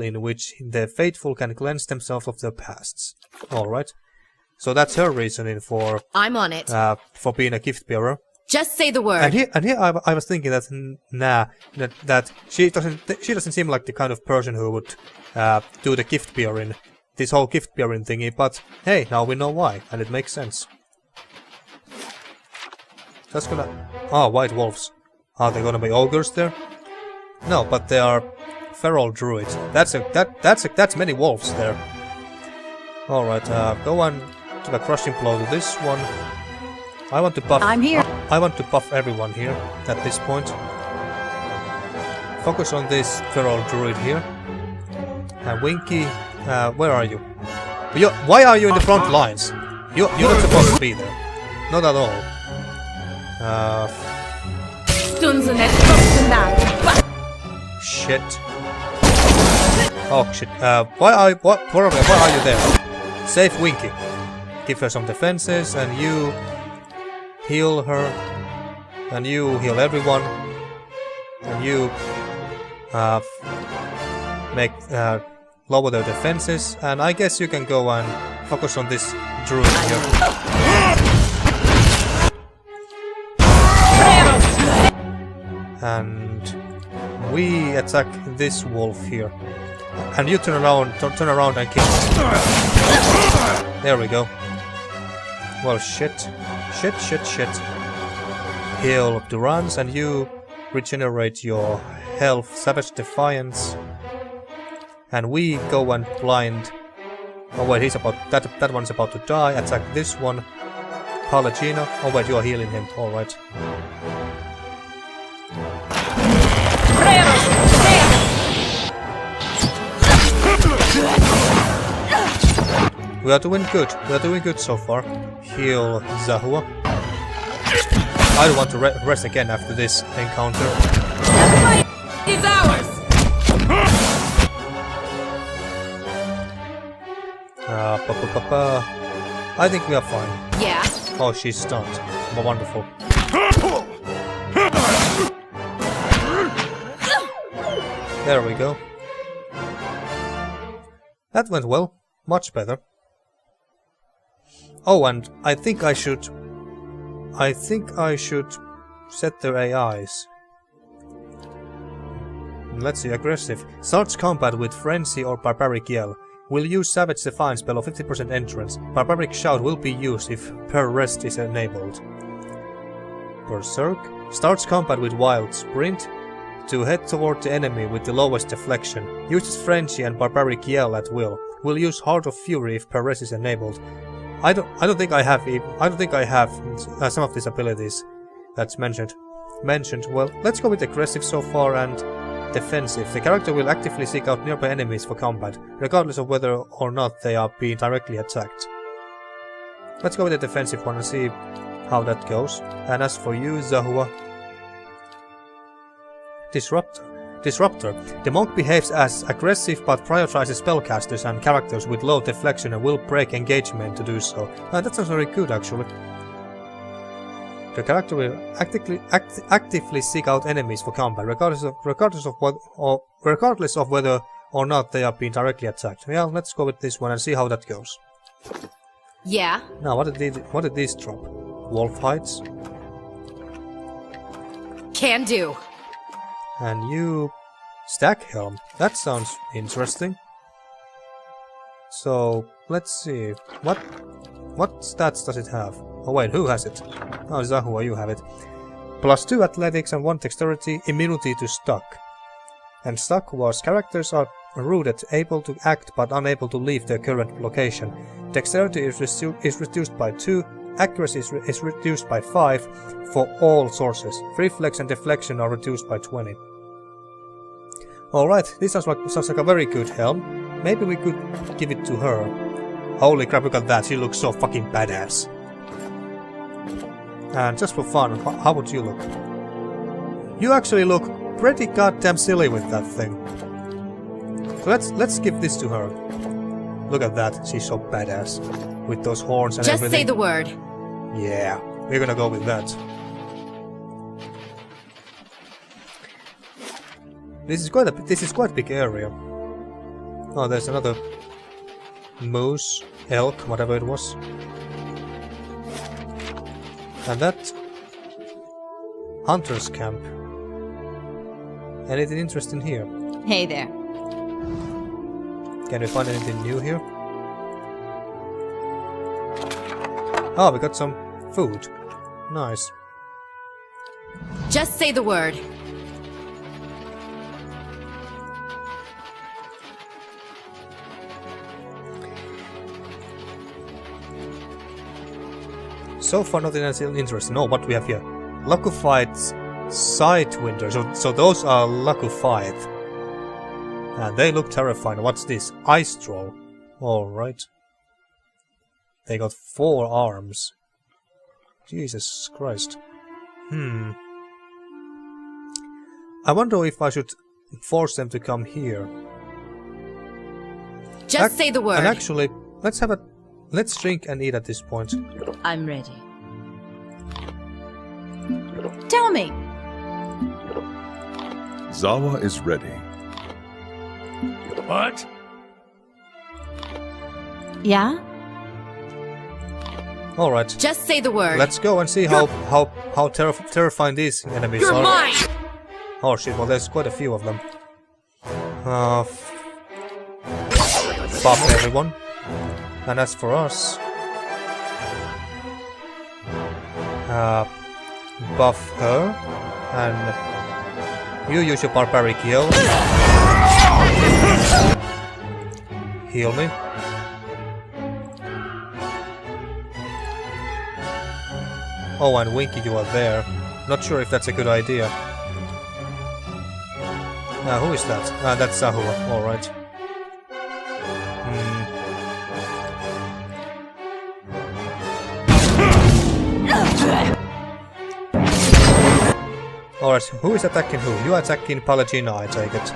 in which the faithful can cleanse themselves of their pasts. Alright. So that's her reasoning for I'm on it. For being a gift bearer. Just say the word. And here I was thinking that that she doesn't seem like the kind of person who would do the gift bearing, this whole gift bearing thingy. But hey, now we know why, and it makes sense. That's gonna white wolves. Are they gonna be ogres there? No, but they are feral druids. That's many wolves there. All right, go on to the crushing blow to this one. I want to buff. I'm here. I want to buff everyone here at this point. Focus on this feral druid here. And Winky, where are you? Why are you in the front lines? You're not supposed to be there. Not at all. Shit. Oh shit. Why are you there? Save Winky. Give her some defenses, and you heal her, and you heal everyone, and you make lower their defenses, and I guess you can go and focus on this druid here. And we attack this wolf here, and you turn around and kill him. There we go. Well, shit. Heal Durans, and you regenerate your health, Savage Defiance. And we go and blind. Oh wait, he's about that one's about to die. Attack this one. Palagino. Oh wait, you are healing him. Alright. We are doing good. We are doing good so far. Heal Zahua. I don't want to rest again after this encounter. It's ours. I think we are fine. Yeah. Oh, she's stunned. Oh, wonderful. There we go. That went well. Much better. Oh, and I think I should set their AIs. Let's see, aggressive. Starts combat with Frenzy or Barbaric Yell. Will use Savage Defiance spell of 50% entrance. Barbaric Shout will be used if Per Rest is enabled. Berserk. Starts combat with Wild Sprint to head toward the enemy with the lowest deflection. Uses Frenzy and Barbaric Yell at will. Will use Heart of Fury if Per Rest is enabled. I don't think I have some of these abilities that's mentioned. Well, let's go with aggressive so far and defensive. The character will actively seek out nearby enemies for combat, regardless of whether or not they are being directly attacked. Let's go with the defensive one and see how that goes. And as for you, Zahua, Disruptor. Disruptor. The monk behaves as aggressive but prioritizes spellcasters and characters with low deflection and will break engagement to do so. That sounds very good actually. The character will actively seek out enemies for combat, regardless of whether or not they are being directly attacked. Yeah, let's go with this one and see how that goes. Yeah? Now, what did these drop? Wolf hides. Can do. And you... Stack helm. That sounds interesting. So, let's see. What stats does it have? Oh wait, who has it? Oh, Zahua, you have it. +2 athletics and 1 dexterity, immunity to stuck. And stuck was characters are rooted, able to act but unable to leave their current location. Dexterity is reduced by 2, accuracy is reduced by 5 for all sources. Reflex and deflection are reduced by 20. Alright, this sounds like a very good helm. Maybe we could give it to her. Holy crap, look at that, she looks so fucking badass. And just for fun, how would you look? You actually look pretty goddamn silly with that thing. So let's give this to her. Look at that, she's so badass. With those horns and Just everything. say the word. Yeah, we're gonna go with that. This is quite a big area. Oh, there's another moose, elk, whatever it was. And that hunter's camp. Anything interesting here? Hey there. Can we find anything new here? Oh, we got some food. Nice. Just say the word. So far nothing else interesting. Oh, what we have here? Lacufied Sidewinder. So those are Lacufied. And they look terrifying. What's this? Ice Troll. Alright. They got 4 arms. Jesus Christ. I wonder if I should force them to come here. Just say the word. And actually, let's drink and eat at this point. I'm ready. Tell me. Zawa is ready. What? Yeah? Alright. Just say the word. Let's go and see how terrifying these enemies You're are. mine! Oh shit, well there's quite a few of them. Buff everyone. And as for us... buff her. And... you use your barbaric heal. Heal me. Oh, and Winky, you are there. Not sure if that's a good idea. Who is that? That's Zahua. Alright. Alright, who is attacking who? You are attacking Palagina, I take it.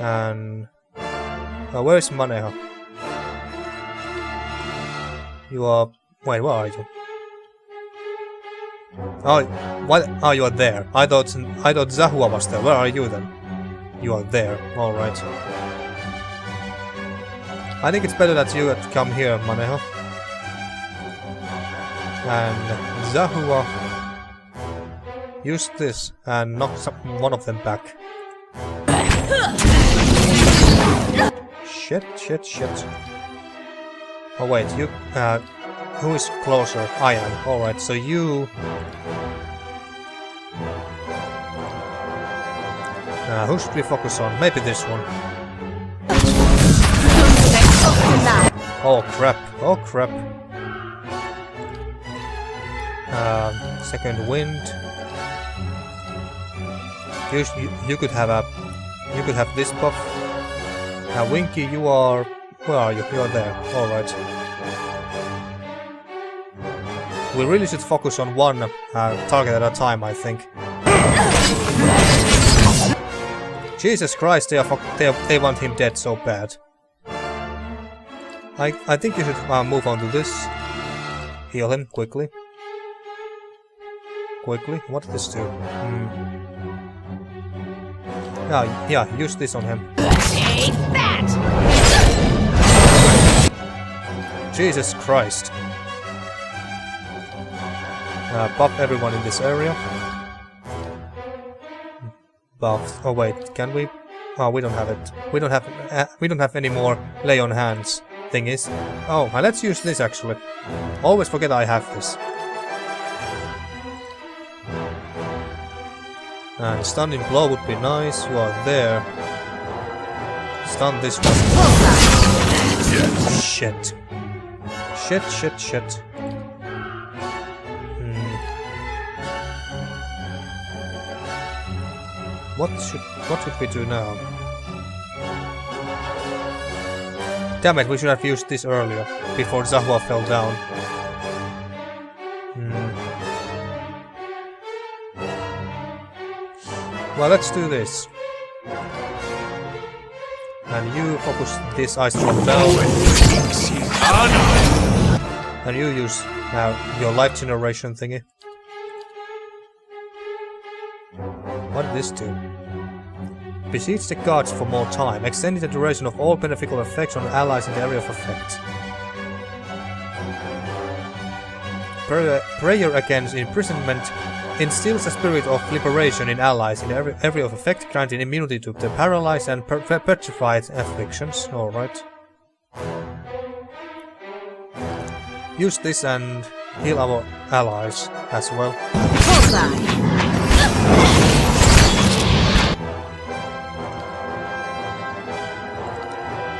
And... where is Maneha? You are... wait, where are you? Oh, what? Oh, you are there. I thought Zahua was there. Where are you then? You are there. Alright. I think it's better that you come here, Maneha. And Zahua... use this and knock one of them back. Shit. Oh wait, you... who is closer? I am. Alright, so you... who should we focus on? Maybe this one. Oh crap. Second wind. You could have this buff. Winky, you are... where are you? You are there. Alright. We really should focus on one target at a time, I think. Jesus Christ, they want him dead so bad. I think you should move on to this. Heal him quickly. Quickly. What did this do? Yeah, use this on him. Take that! Jesus Christ. Buff everyone in this area. Buff. Oh wait, can we? Oh, we don't have it. We don't have any more lay on hands thingies. Oh, let's use this actually. Always forget I have this. And stunning blow would be nice. You are there. Stun this one. Shit. Shit. What should we do now? Damn it, we should have used this earlier, before Zahua fell down. Well, let's do this. And you focus this ice drop down. And you use now your life generation thingy. What did this do? Besiege the gods for more time, extending the duration of all beneficial effects on allies in the area of effect. Prayer against imprisonment instills a spirit of liberation in allies in the area of effect, granting immunity to the paralyzed and petrified afflictions. Alright. Use this and heal our allies as well.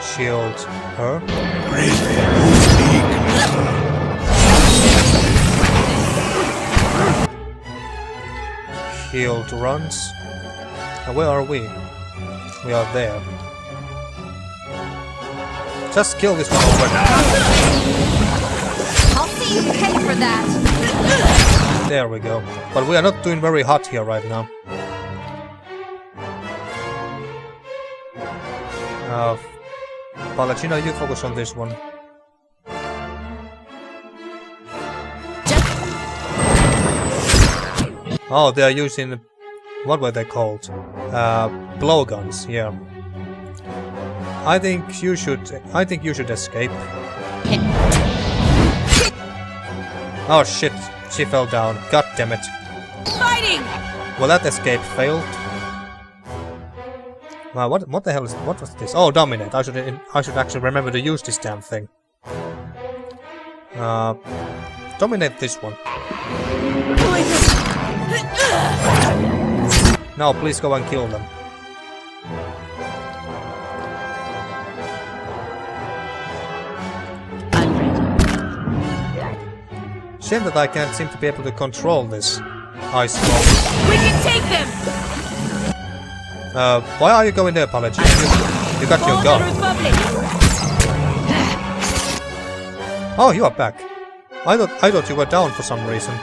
Shield her. Healed runs. And where are we? We are there. Just kill this one over now. I'll see you pay for that. There we go. But we are not doing very hot here right now. Palacina, you focus on this one. Oh, they are using... what were they called? Blowguns, yeah. I think you should escape. Oh shit, she fell down. God damn it. Fighting! Well, that escape failed. What the hell is... what was this? Oh, dominate. I should actually remember to use this damn thing. Dominate this one. Now, please go and kill them. Shame that I can't seem to be able to control this ice storm. We can take them! Why are you going there, Paladin? You got your gun. Oh, you are back. I thought you were down for some reason.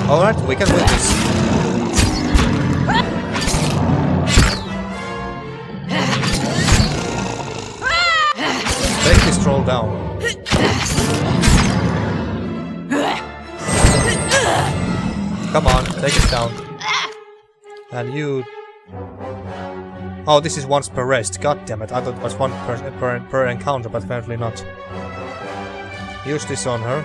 Alright, we can win this. Take this troll down. Come on, take it down. And you... oh, this is once per rest. God damn it, I thought it was one per encounter, but apparently not. Use this on her.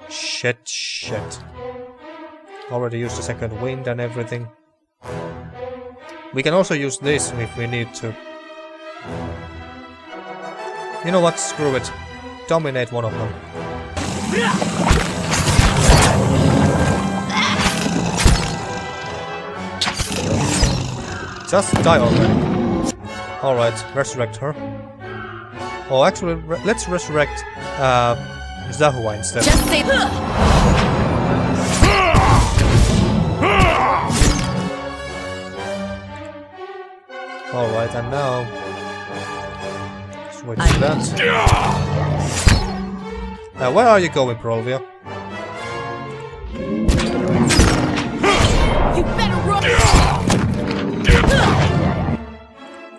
Shit. Already used the second wind and everything. We can also use this if we need to. You know what? Screw it. Dominate one of them. Just die already. Alright, resurrect her. Oh, actually, let's resurrect Zahua instead. Just say Alright, and now... switch that. Where are you going, Prolvio? You better run!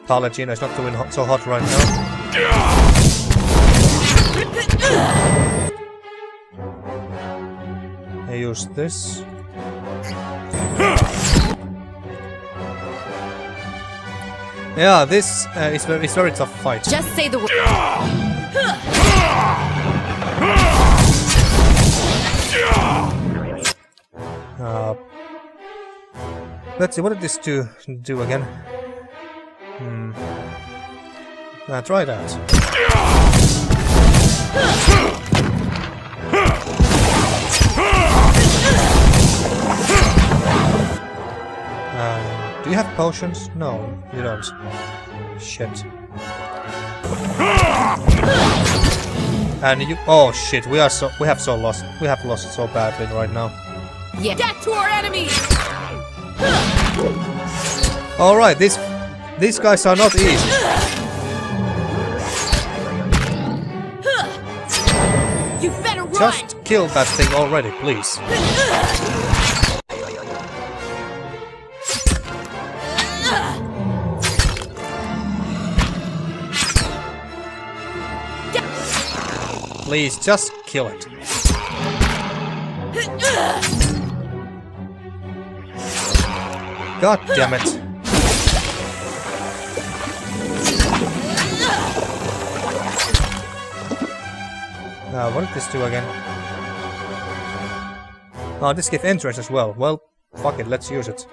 Pallegina is not doing so hot right now. I use this. Yeah, this is very tough fight. Just say the word. Let's see, what did this do again? Try that. Do you have potions? No, you don't. Shit. And you. Oh shit! We have lost it so badly right now. Yeah. Get to our enemies. All right, these guys are not easy. You better run. Just kill that thing already, please. Please, just kill it. God damn it. What did this do again? Oh, this gives entrance as well. Well, fuck it, let's use it.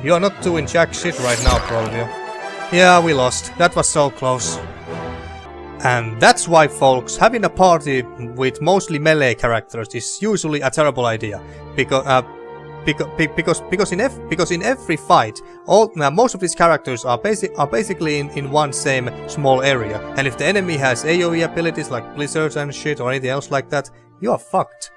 You're not doing jack shit right now, Prolvio. Yeah, we lost. That was so close. And that's why, folks, having a party with mostly melee characters is usually a terrible idea. Because in every fight, most of these characters are basically in one same small area. And if the enemy has AoE abilities like blizzards and shit or anything else like that, you are fucked.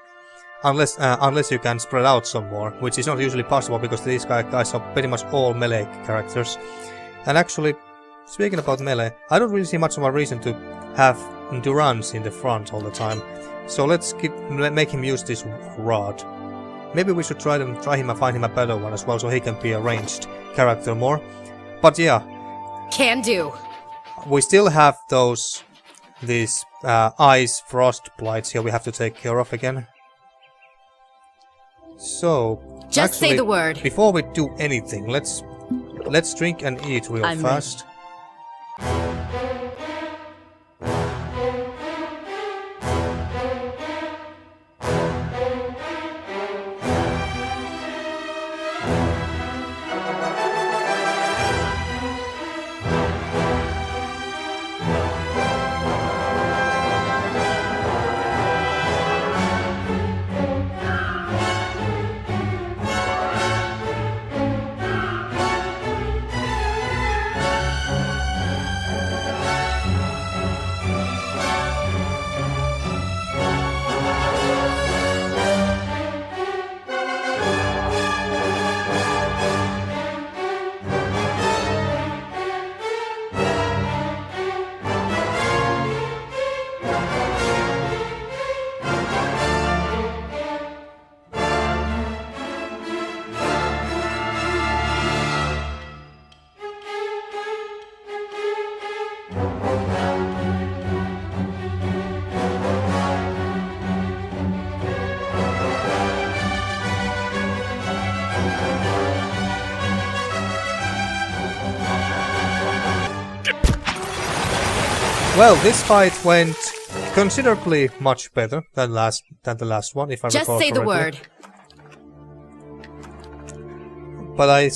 Unless you can spread out some more, which is not usually possible because these guys are pretty much all melee characters. And actually, speaking about melee, I don't really see much of a reason to have Durans in the front all the time. So let's make him use this rod. Maybe we should try him and find him a better one as well, so he can be a ranged character more. But yeah, Can do. we still have these ice frost blights here we have to take care of again. So Just say actually, the word. Before we do anything, let's drink and eat real I'm fast. Well, this fight went considerably much better than the last one, if I Just recall say the correctly. word. But I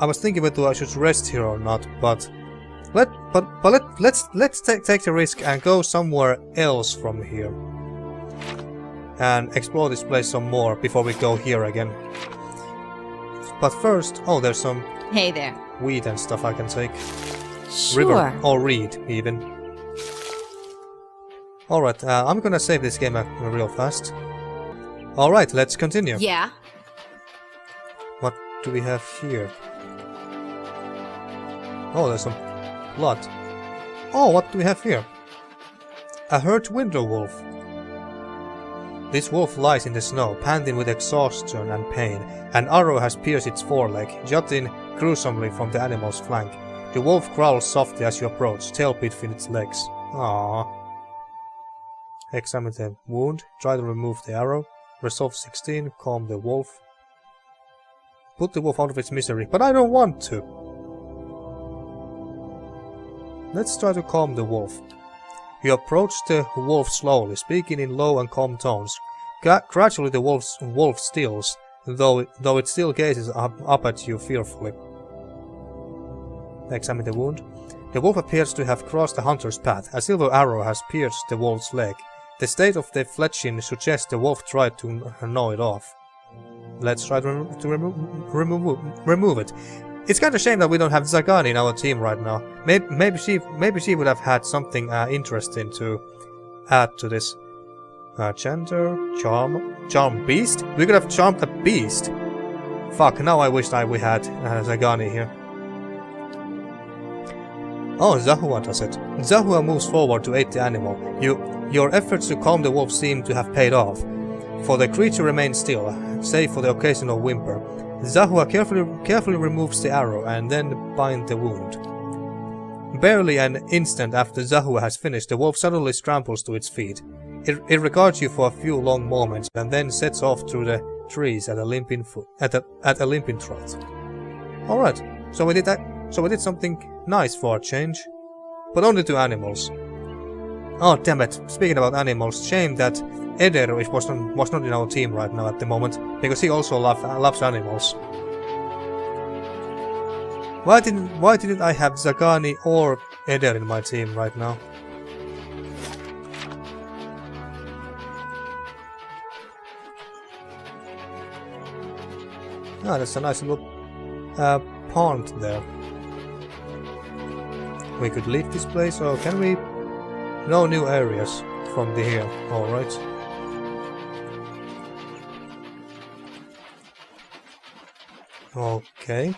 was thinking whether I should rest here or not, but let's take the risk and go somewhere else from here and explore this place some more before we go here again. But first, oh, there's some Hey there. wheat and stuff I can take. Sure. River or reed even. Alright, I'm gonna save this game real fast. Alright, let's continue. Yeah. What do we have here? Oh, there's some blood. Oh, what do we have here? A hurt winter wolf. This wolf lies in the snow, panting with exhaustion and pain. An arrow has pierced its foreleg, jutting gruesomely from the animal's flank. The wolf growls softly as you approach, tail between its legs. Aww. Examine the wound, try to remove the arrow. Resolve 16, calm the wolf. Put the wolf out of its misery, but I don't want to. Let's try to calm the wolf. You approach the wolf slowly, speaking in low and calm tones. Gradually the wolf stills, though it still gazes up at you fearfully. Examine the wound. The wolf appears to have crossed the hunter's path. A silver arrow has pierced the wolf's leg. The state of the fletching suggests the wolf tried to gnaw it off. Let's try to remove it. It's kind of a shame that we don't have Zagani in our team right now. Maybe she would have had something interesting to add to this. Chanter, charm beast. We could have charmed a beast. Fuck! Now I wish that we had Zagani here. Oh, Zahua does it. Zahua moves forward to aid the animal. Your efforts to calm the wolf seem to have paid off, for the creature remains still, save for the occasional whimper. Zahua carefully removes the arrow and then binds the wound. Barely an instant after Zahua has finished, the wolf suddenly scrambles to its feet. It regards you for a few long moments and then sets off through the trees at a limping trot. Alright, so we did something nice for a change. But only to animals. Oh damn it, speaking about animals, shame that Eder was not in our team right now at the moment, because he also loves animals. Why didn't I have Zagani or Eder in my team right now? Ah, that's a nice little pond there. We could leave this place, or can we? No new areas from the here. Alright. Okay.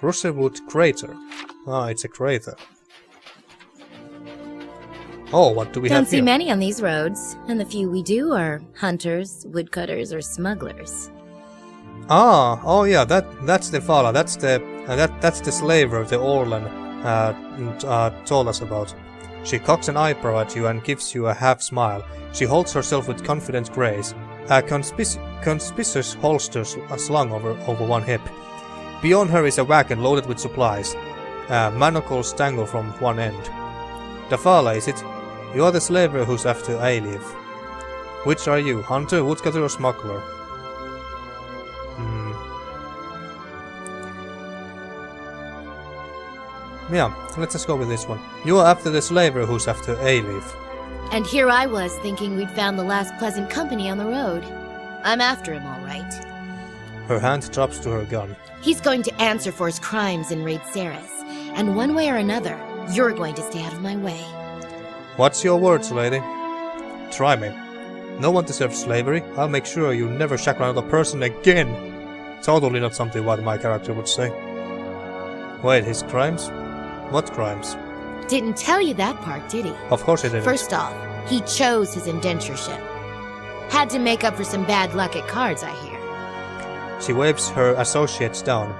Russewood Crater. Ah, it's a crater. Oh, what do we have here? Don't see many on these roads, and the few we do are hunters, woodcutters, or smugglers. Ah, oh yeah, that's the fella. That's the slaver the Orlan told us about. She cocks an eyebrow at you and gives you a half smile. She holds herself with confident grace. A conspicuous holster slung over one hip. Beyond her is a wagon loaded with supplies. Manacles dangle from one end. Dafala, is it? You are the slaver who's after Ailiv. Which are you, hunter, woodcutter, or smuggler? Yeah, let's just go with this one. You are after the slaver who's after Ailiv. And here I was thinking we'd found the last pleasant company on the road. I'm after him, all right. Her hand drops to her gun. He's going to answer for his crimes in Raid Ceres, and one way or another, you're going to stay out of my way. What's your words, lady? Try me. No one deserves slavery. I'll make sure you never shackle another person again. Totally not something what my character would say. Wait, his crimes? What crimes? Didn't tell you that part, did he? Of course he didn't. First off, he chose his indentureship. Had to make up for some bad luck at cards, I hear. She waves her associates down,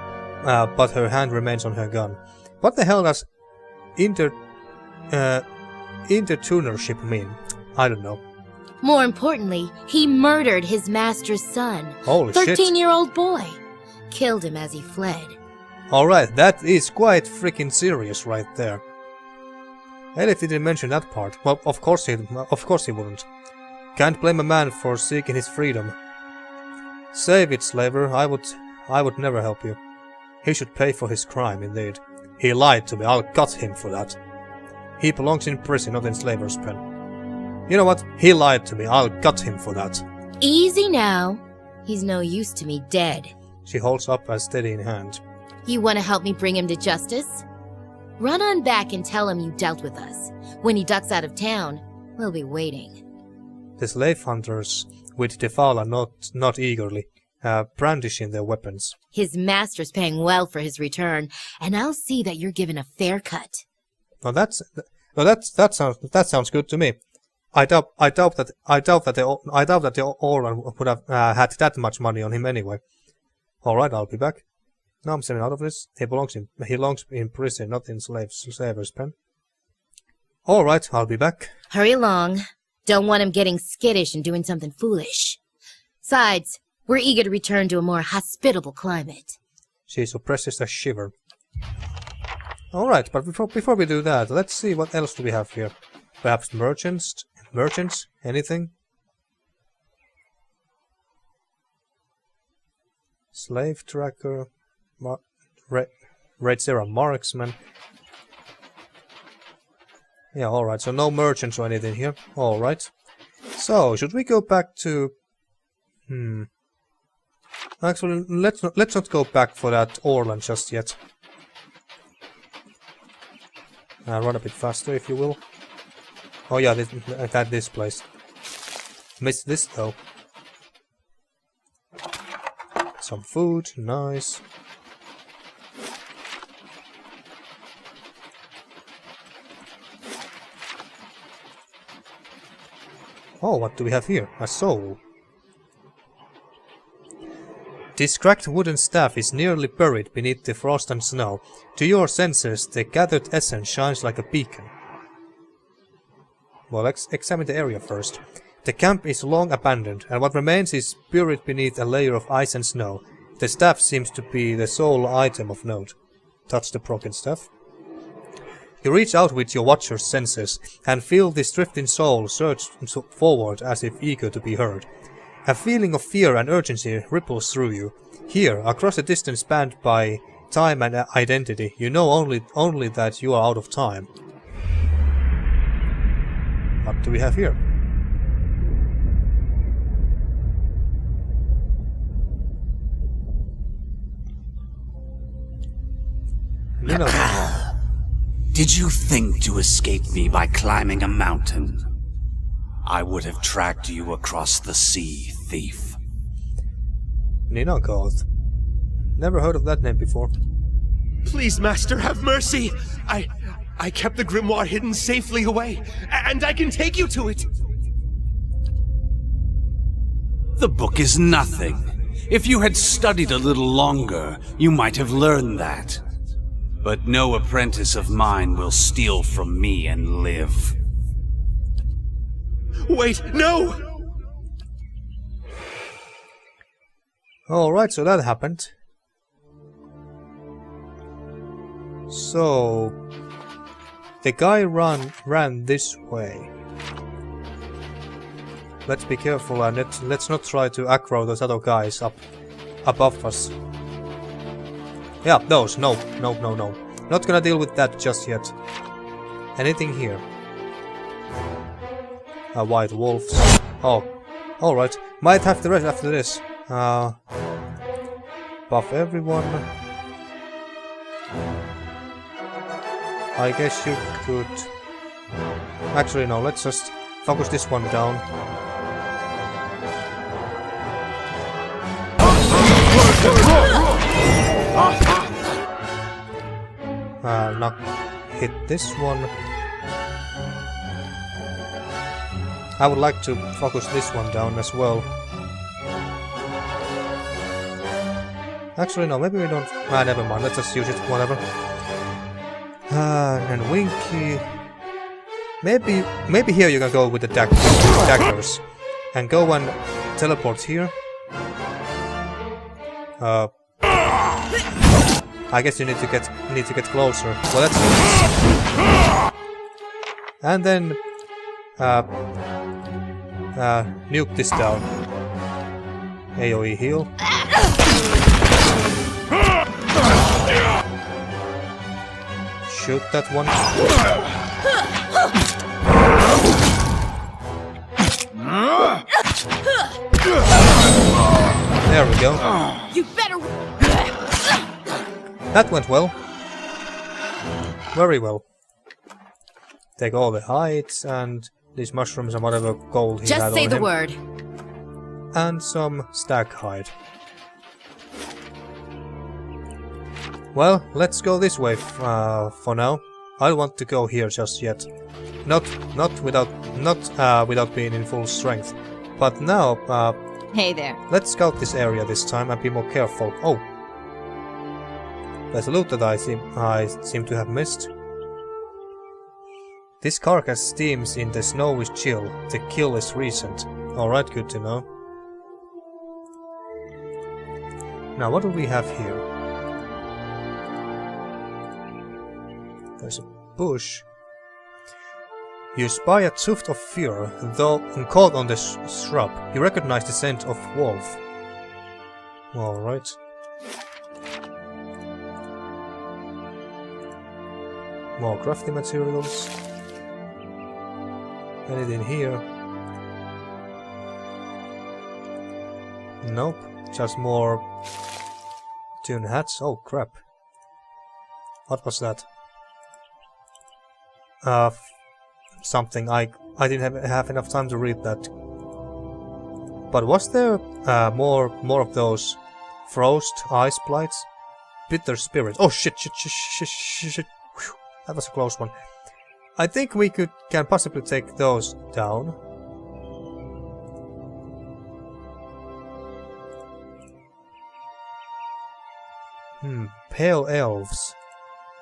but her hand remains on her gun. What the hell does intertunership mean? I don't know. More importantly, he murdered his master's son. Holy shit. 13-year-old boy. Killed him as he fled. Alright, that is quite freaking serious right there. Elif didn't mention that part. Well, of course he wouldn't. Can't blame a man for seeking his freedom. Save it, slaver. I would never help you. He should pay for his crime, indeed. He lied to me. I'll gut him for that. He belongs in prison, not in slaver's pen. You know what? He lied to me. I'll gut him for that. Easy now. He's no use to me dead. She holds up a steadying hand. You want to help me bring him to justice? Run on back and tell him you dealt with us. When he ducks out of town, we'll be waiting. The slave hunters with Defala not eagerly, brandishing their weapons. His master's paying well for his return, and I'll see that you're given a fair cut. Now that sounds good to me. I doubt that the Orlan would have had that much money on him anyway. All right, I'll be back. Now I'm sitting out of this. He belongs in prison, not in slaver's pen. All right, I'll be back. Hurry along. Don't want him getting skittish and doing something foolish. Besides, we're eager to return to a more hospitable climate. She suppresses a shiver. All right, but before we do that, let's see what else do we have here. Perhaps merchants? Anything? Slave tracker, Red Sarah marksman. Yeah, alright, so no merchants or anything here. Alright. So, should we go back to... Actually, let's not go back for that Orlan just yet. Run a bit faster, if you will. Oh yeah, this place. Missed this though. Some food, nice. Oh, what do we have here? A soul. This cracked wooden staff is nearly buried beneath the frost and snow. To your senses, the gathered essence shines like a beacon. Well, let's examine the area first. The camp is long abandoned, and what remains is buried beneath a layer of ice and snow. The staff seems to be the sole item of note. Touch the broken staff. You reach out with your watcher's senses, and feel this drifting soul surge forward as if eager to be heard. A feeling of fear and urgency ripples through you. Here, across a distance spanned by time and identity, you know only that you are out of time. What do we have here? Did you think to escape me by climbing a mountain? I would have tracked you across the sea, thief. Ninagoth. Never heard of that name before. Please, Master, have mercy! I kept the grimoire hidden safely away, and I can take you to it! The book is nothing. If you had studied a little longer, you might have learned that. But no apprentice of mine will steal from me and live. Wait, no! Alright, so that happened. So... the guy ran this way. Let's be careful and let's not try to aggro those other guys up above us. Yeah, those. No. Not gonna deal with that just yet. Anything here? White wolves. Oh, alright. Might have the rest after this. Buff everyone. I guess you could... Actually, no, let's just focus this one down. Not hit this one. I would like to focus this one down as well. Actually, no, maybe we don't... never mind, let's just use it, whatever. And Winky... Maybe here you can go with the daggers. And go and teleport here. I guess you need to get closer. Well, that's nice. And then nuke this down. AoE heal. Shoot that one. There we go. You better. That went well. Very well. Take all the hides and these mushrooms and whatever gold he had on him. Just say the word. and some stag hide. Well, let's go this way for now. I don't want to go here just yet. Not without being in full strength. But now, Hey there. let's scout this area this time and be more careful. Oh, there's a loot that I seem to have missed. This carcass steams in the snowy chill. The kill is recent. Alright, good to know. Now, what do we have here? There's a bush. You spy a tuft of fur, though caught on the shrub. You recognize the scent of wolf. Alright. More crafting materials. Anything here? Nope. Just more tune hats. Oh crap. What was that? Something I didn't have enough time to read that. But was there more of those frost ice blights? Bitter spirit. Oh shit. Whew, that was a close one. I think we can possibly take those down. Pale elves.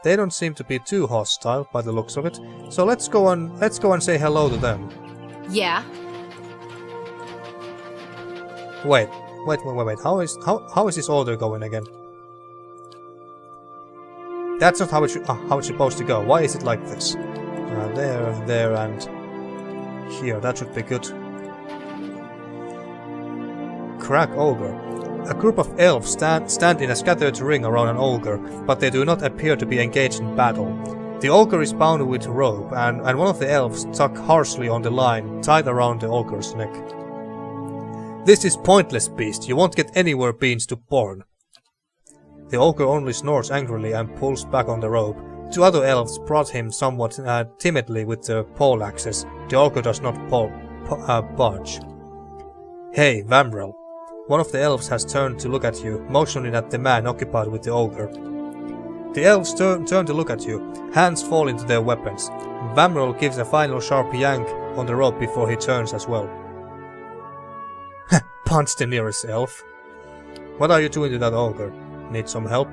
They don't seem to be too hostile by the looks of it. So let's go and say hello to them. Yeah. Wait. How is this order going again? That's not how it's supposed to go. Why is it like this? There, and here. That should be good. Crack ogre. A group of elves stand in a scattered ring around an ogre, but they do not appear to be engaged in battle. The ogre is bound with rope, and one of the elves tuck harshly on the line tied around the ogre's neck. This is pointless, beast. You won't get anywhere beans to born. The ogre only snores angrily and pulls back on the rope. Two other elves prod him somewhat timidly with their pole axes. The ogre does not budge. Hey, Vamrel. One of the elves has turned to look at you, motioning at the man occupied with the ogre. The elves turn to look at you. Hands fall into their weapons. Vamrel gives a final sharp yank on the rope before he turns as well. Punch the nearest elf. What are you doing to that ogre? Need some help?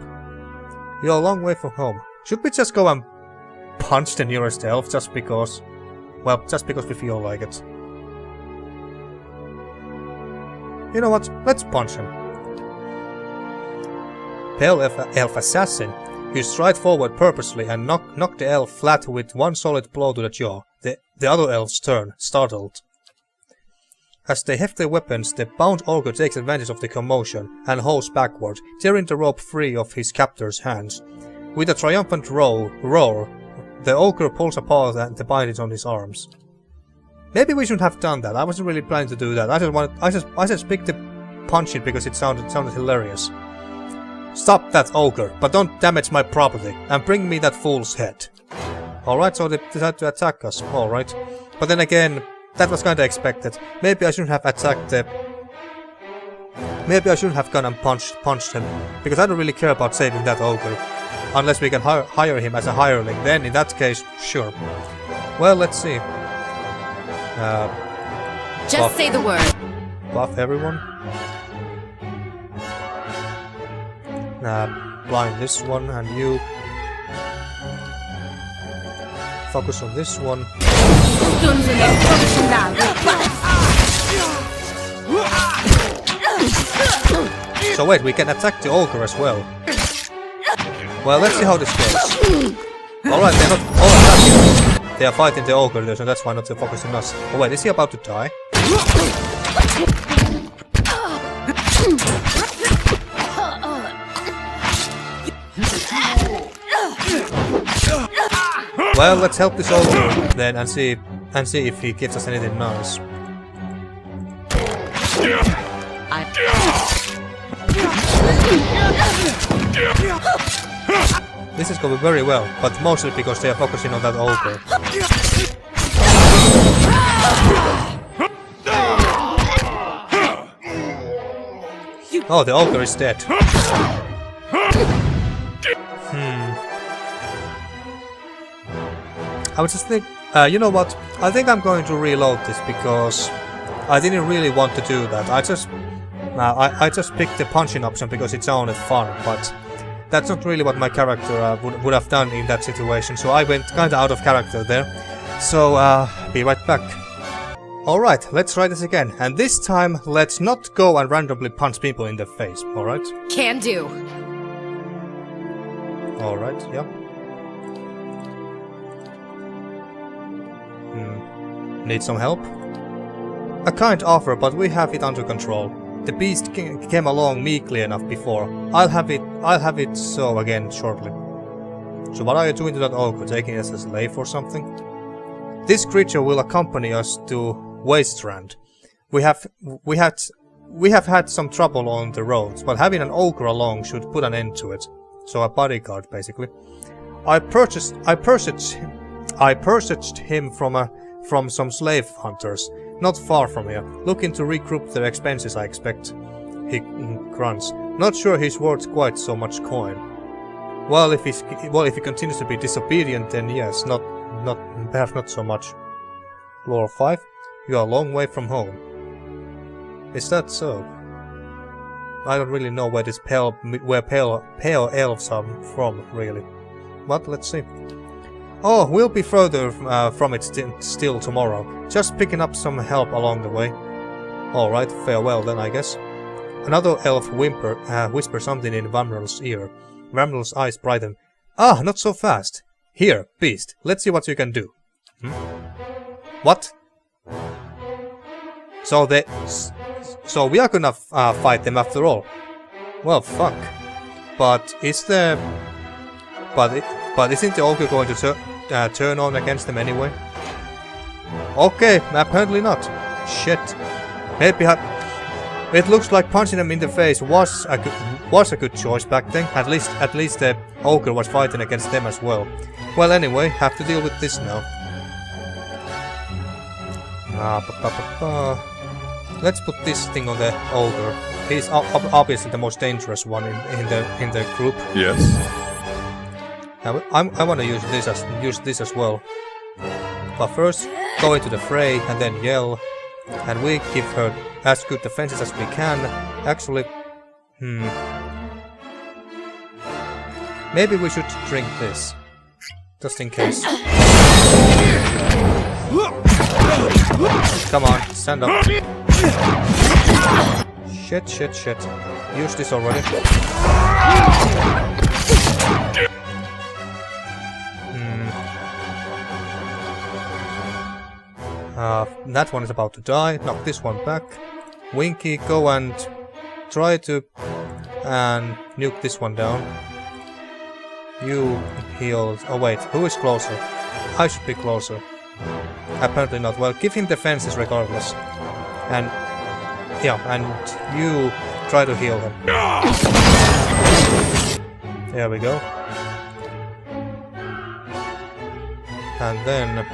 You're a long way from home. Should we just go and punch the nearest elf just because? Well, just because we feel like it. You know what? Let's punch him. Pale elf assassin. You stride forward purposely and knock the elf flat with one solid blow to the jaw. The other elves turn, startled. As they heft their weapons, the bound ogre takes advantage of the commotion and hauls backward, tearing the rope free of his captor's hands. With a triumphant roar, the ogre pulls apart the bindings on his arms. Maybe we shouldn't have done that. I wasn't really planning to do that. I just picked the punch it because it sounded hilarious. Stop that ogre, but don't damage my property, and bring me that fool's head. Alright, so they decided to attack us. Alright. But then again, that was kinda expected. Maybe I shouldn't have attacked the... Maybe I shouldn't have gone and punched him, because I don't really care about saving that ogre. Unless we can hire him as a hireling, then in that case, sure. Well, let's see. Just say the word. Buff everyone. Blind this one, and you. Focus on this one. So wait, we can attack the ogre as well. Well, let's see how this goes. Alright, they're not all attacking. They are fighting the ogre, so that's why not to focus on us. Oh wait, is he about to die? Well, let's help this ogre then and see if he gives us anything nice. This is going very well, but mostly because they are focusing on that ogre. Oh, the ogre is dead. I was just think, you know what? I think I'm going to reload this because I didn't really want to do that. I just picked the punching option because it sounded fun, but that's not really what my character would have done in that situation. So I went kinda out of character there. So be right back. Alright, let's try this again. And this time, let's not go and randomly punch people in the face, alright? Can do. Alright, yeah. Need some help? A kind offer, but we have it under control. The beast came along meekly enough before. I'll have it so again shortly. So what are you doing to that ogre? Taking it as a slave or something? This creature will accompany us to Wasteland. We have had some trouble on the roads, but having an ogre along should put an end to it. So a bodyguard, basically. I purchased him from some slave hunters, not far from here, looking to recoup their expenses, I expect. He grunts. Not sure he's worth quite so much coin. Well, if he continues to be disobedient, then yes, perhaps not so much. Lore 5. You are a long way from home. Is that so? I don't really know where pale elves are from, really. But let's see. Oh, we'll be further from it still tomorrow. Just picking up some help along the way. Alright, farewell then, I guess. Another elf whispers something in Vamrel's ear. Vamrel's eyes brighten. Ah, not so fast. Here, beast, let's see what you can do. What? So we are gonna fight them after all. Well, fuck. But isn't the ogre going to turn on against them anyway? Okay, apparently not. Shit. Maybe it looks like punching them in the face was a good choice back then. At least the ogre was fighting against them as well. Well, anyway, have to deal with this now. Let's put this thing on the ogre. He's obviously the most dangerous one in the group. Yes. I want to use this as well. But first, go into the fray and then yell, and we give her as good defenses as we can. Actually, maybe we should drink this, just in case. Come on, stand up. Shit. Use this already. That one is about to die. Knock this one back. Winky, go and try to nuke this one down. You heal. Oh wait, who is closer? I should be closer. Apparently not. Well, give him defenses regardless. And yeah, and you try to heal him. There we go. And then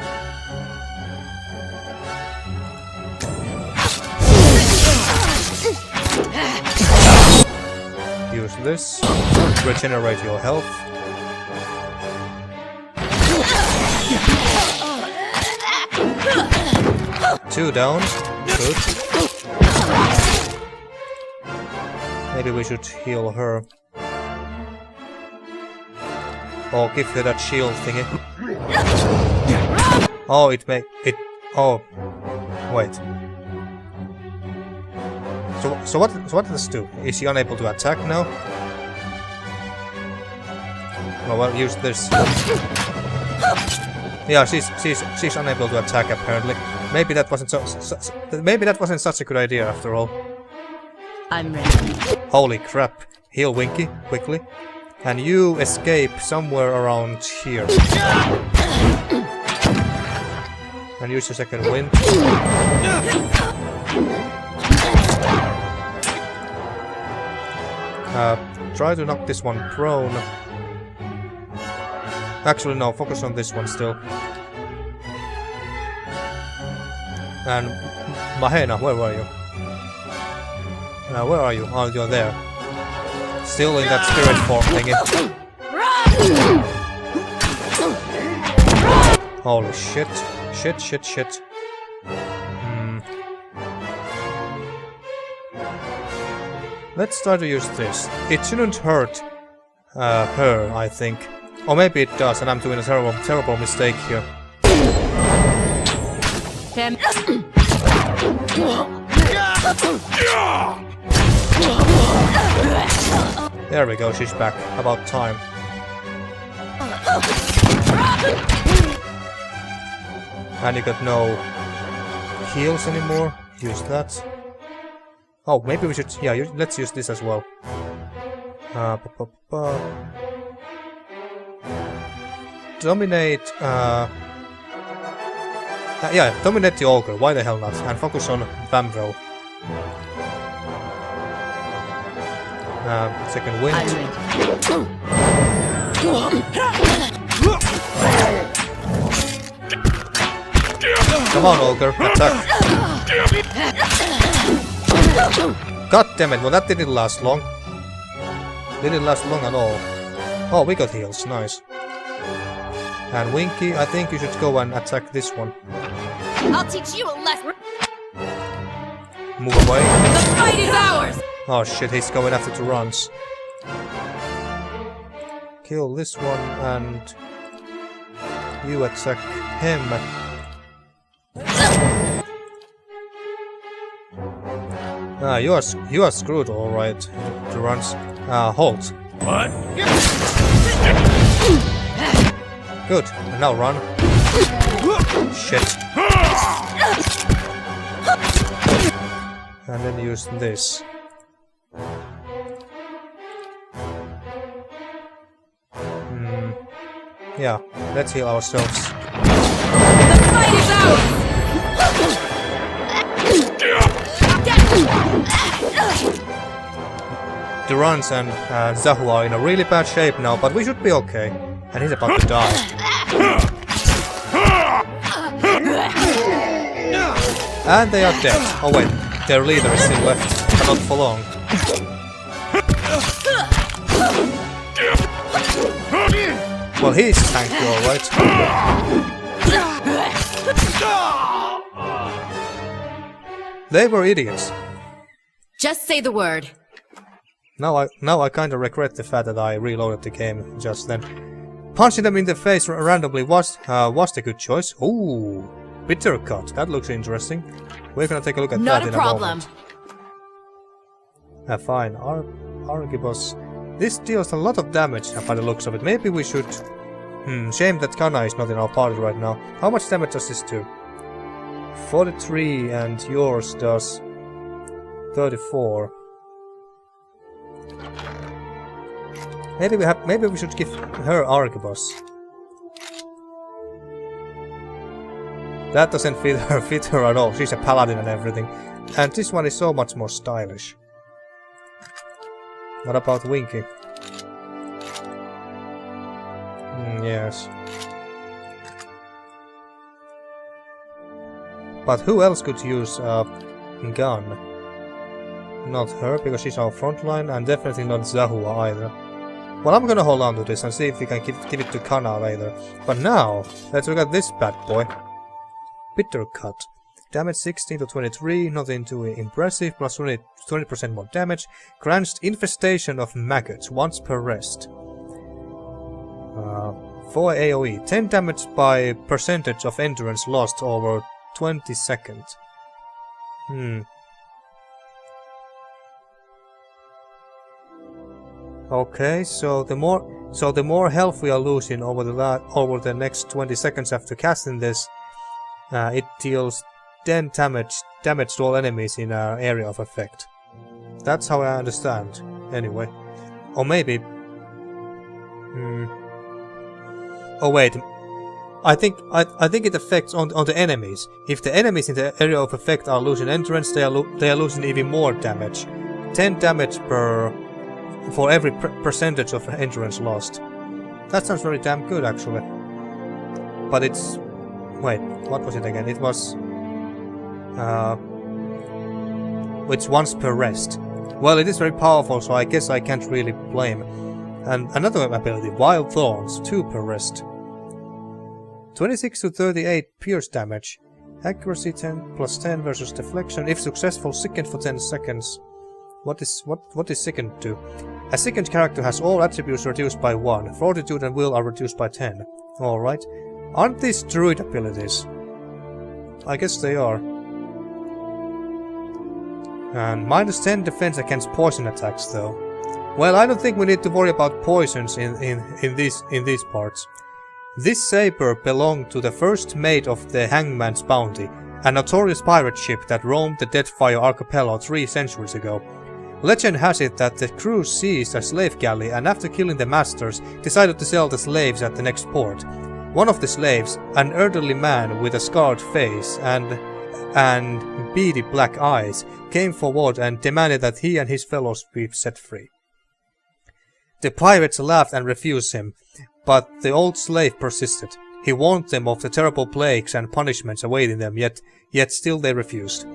use this. Regenerate your health. Two down. Good. Maybe we should heal her. Or give her that shield thingy. Oh, oh, wait. So what does this do? Is she unable to attack now? Well, use this. Yeah, she's unable to attack apparently. Maybe that wasn't such a good idea after all. I'm ready. Holy crap! Heal Winky quickly, and you escape somewhere around here. And use your second wind. Try to knock this one prone. Actually, no, focus on this one still. And Maneha, where were you? Where are you? Oh, you're there. Still in that spirit form thingy. Holy shit. Shit. Let's try to use this. It shouldn't hurt her, I think. Or maybe it does, and I'm doing a terrible mistake here. There we go, she's back. About time. And you got no heals anymore. Use that. Oh, maybe we should... Yeah, let's use this as well. Dominate... yeah, dominate the ogre. Why the hell not? And focus on Vamdro. Second wind. Come on, ogre, attack! God damn it! Well, that didn't last long. Didn't last long at all. Oh, we got heals, nice. And Winky, I think you should go and attack this one. I'll teach you a lesson. Move away. The fight is ours. Oh shit, he's going after the runs. Kill this one and you attack him. You are screwed, all right. The runs. Halt. What? Good. And now run. Shit. And then use this. Yeah, let's heal ourselves. The fight is ours. Durance and Zahu are in a really bad shape now, but we should be okay. And he's about to die. And they are dead. Oh wait, their leader is still left, but not for long. Well, he's tanky, alright. They were idiots. Just say the word. Now I kinda regret the fact that I reloaded the game just then. Punching them in the face randomly was the good choice. Ooh, bitter cut. That looks interesting. We're gonna take a look at that in a moment. Fine. Argibos. This deals a lot of damage by the looks of it. Maybe we should... shame that Kana is not in our party right now. How much damage does this do? 43 and yours does 34. Maybe we should give her Argibos. That doesn't fit her at all. She's a paladin and everything. And this one is so much more stylish. What about Winky? Yes. But who else could use a gun? Not her, because she's our frontline, and definitely not Zahua either. Well, I'm gonna hold on to this and see if we can give it to Kana later. But now, let's look at this bad boy. Bitter Cut. Damage 16 to 23, nothing too impressive, plus 20% more damage. Grants infestation of maggots once per rest. 4 AoE. 10 damage by percentage of endurance lost over 20 seconds. Okay, so the more health we are losing over the next 20 seconds after casting this, it deals 10 damage to all enemies in our area of effect. That's how I understand. Anyway, or maybe. Oh wait, I think it affects on the enemies. If the enemies in the area of effect are losing endurance, they are losing even more damage. 10 damage for every percentage of endurance lost. That sounds very damn good, actually. But it's... Wait, what was it again? It was... it's once per rest. Well, it is very powerful, so I guess I can't really blame. And another ability, Wild Thorns, 2 per rest. 26 to 38 pierce damage. Accuracy 10 plus 10 versus deflection. If successful, sickened for 10 seconds. What is sickened do? A sickened character has all attributes reduced by 1. Fortitude and will are reduced by 10. Alright. Aren't these druid abilities? I guess they are. And minus 10 defense against poison attacks though. Well, I don't think we need to worry about poisons in these parts. This saber belonged to the first mate of the Hangman's Bounty, a notorious pirate ship that roamed the Deathfire Archipelago 3 centuries ago. Legend has it that the crew seized a slave galley and after killing the masters, decided to sell the slaves at the next port. One of the slaves, an elderly man with a scarred face and beady black eyes, came forward and demanded that he and his fellows be set free. The pirates laughed and refused him, but the old slave persisted. He warned them of the terrible plagues and punishments awaiting them, yet still they refused.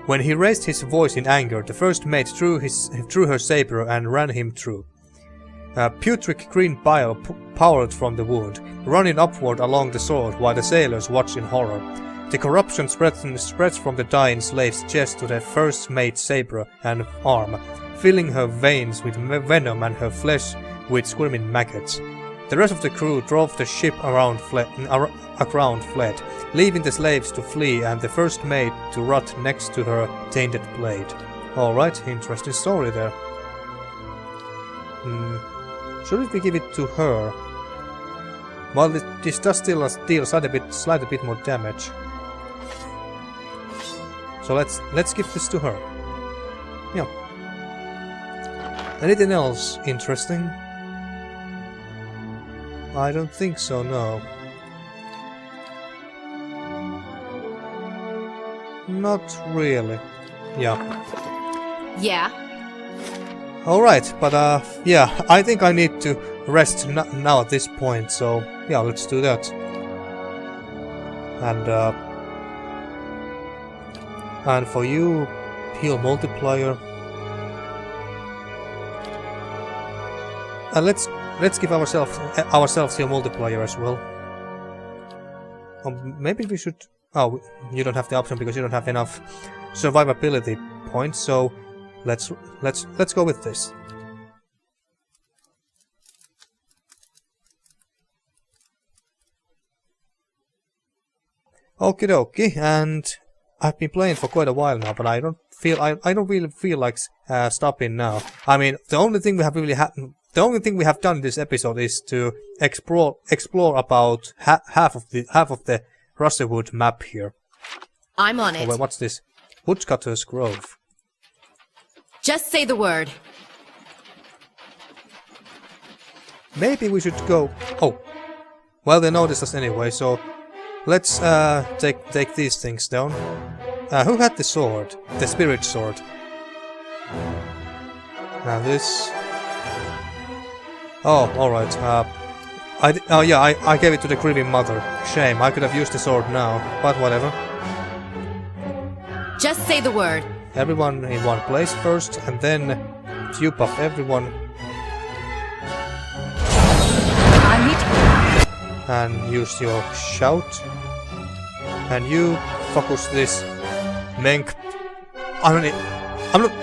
When he raised his voice in anger, the first mate drew her saber and ran him through. Putrid green bile poured from the wound, running upward along the sword while the sailors watched in horror. The corruption spreads from the dying slave's chest to the first mate's saber and arm, filling her veins with venom and her flesh with squirming maggots. The rest of the crew drove the ship aground fled, leaving the slaves to flee and the first mate to rot next to her tainted blade. Alright, interesting story there. Shouldn't we give it to her? Well, this does still deal slightly bit more damage. So let's give this to her. Yeah. Anything else interesting? I don't think so, no. Not really. Yeah. Yeah. Alright, but yeah, I think I need to rest now at this point, so yeah, let's do that. And for you, heal multiplier. And let's give ourselves heal multiplier as well. Maybe we should. Oh, you don't have the option because you don't have enough survivability points. So let's go with this. Okie dokie, and I've been playing for quite a while now, but I don't really feel like stopping now. I mean, the only thing we have done in this episode is to explore about half of the Russellwood map here. I'm on it. Oh, wait, what's this? Woodcutter's Grove. Just say the word. Maybe we should go. Oh, well, they noticed us anyway, so let's take these things down. Who had the sword? The spirit sword. Now this. Oh, alright. I gave it to the grieving mother. Shame, I could have used the sword now, but whatever. Just say the word. Everyone in one place first, and then you buff everyone. And use your shout. And you focus this Menk. I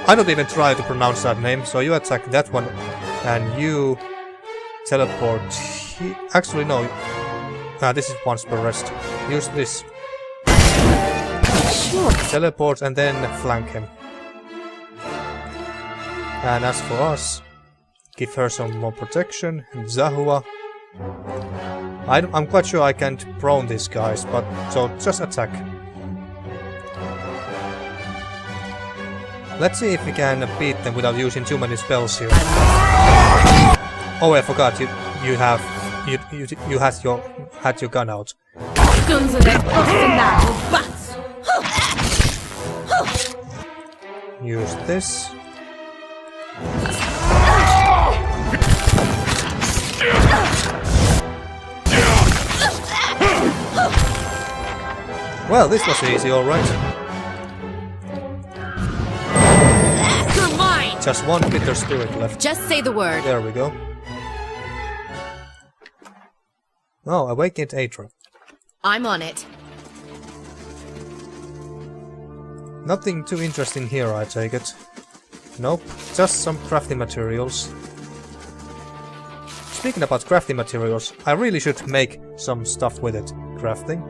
don't even try to pronounce that name, so you attack that one, and you teleport. Actually, no. This is once per rest. Use this. Sure. Teleport and then flank him. And as for us, give her some more protection. Zahua. I'm quite sure I can't prone these guys, but so just attack. Let's see if we can beat them without using too many spells here. Oh, I forgot you had your gun out. Use this. Well, this was easy, alright. You're mine! Just one bitter spirit left. Just say the word. There we go. Oh, awakened Atra. I'm on it. Nothing too interesting here, I take it. Nope, just some crafting materials. Speaking about crafting materials, I really should make some stuff with it. Crafting.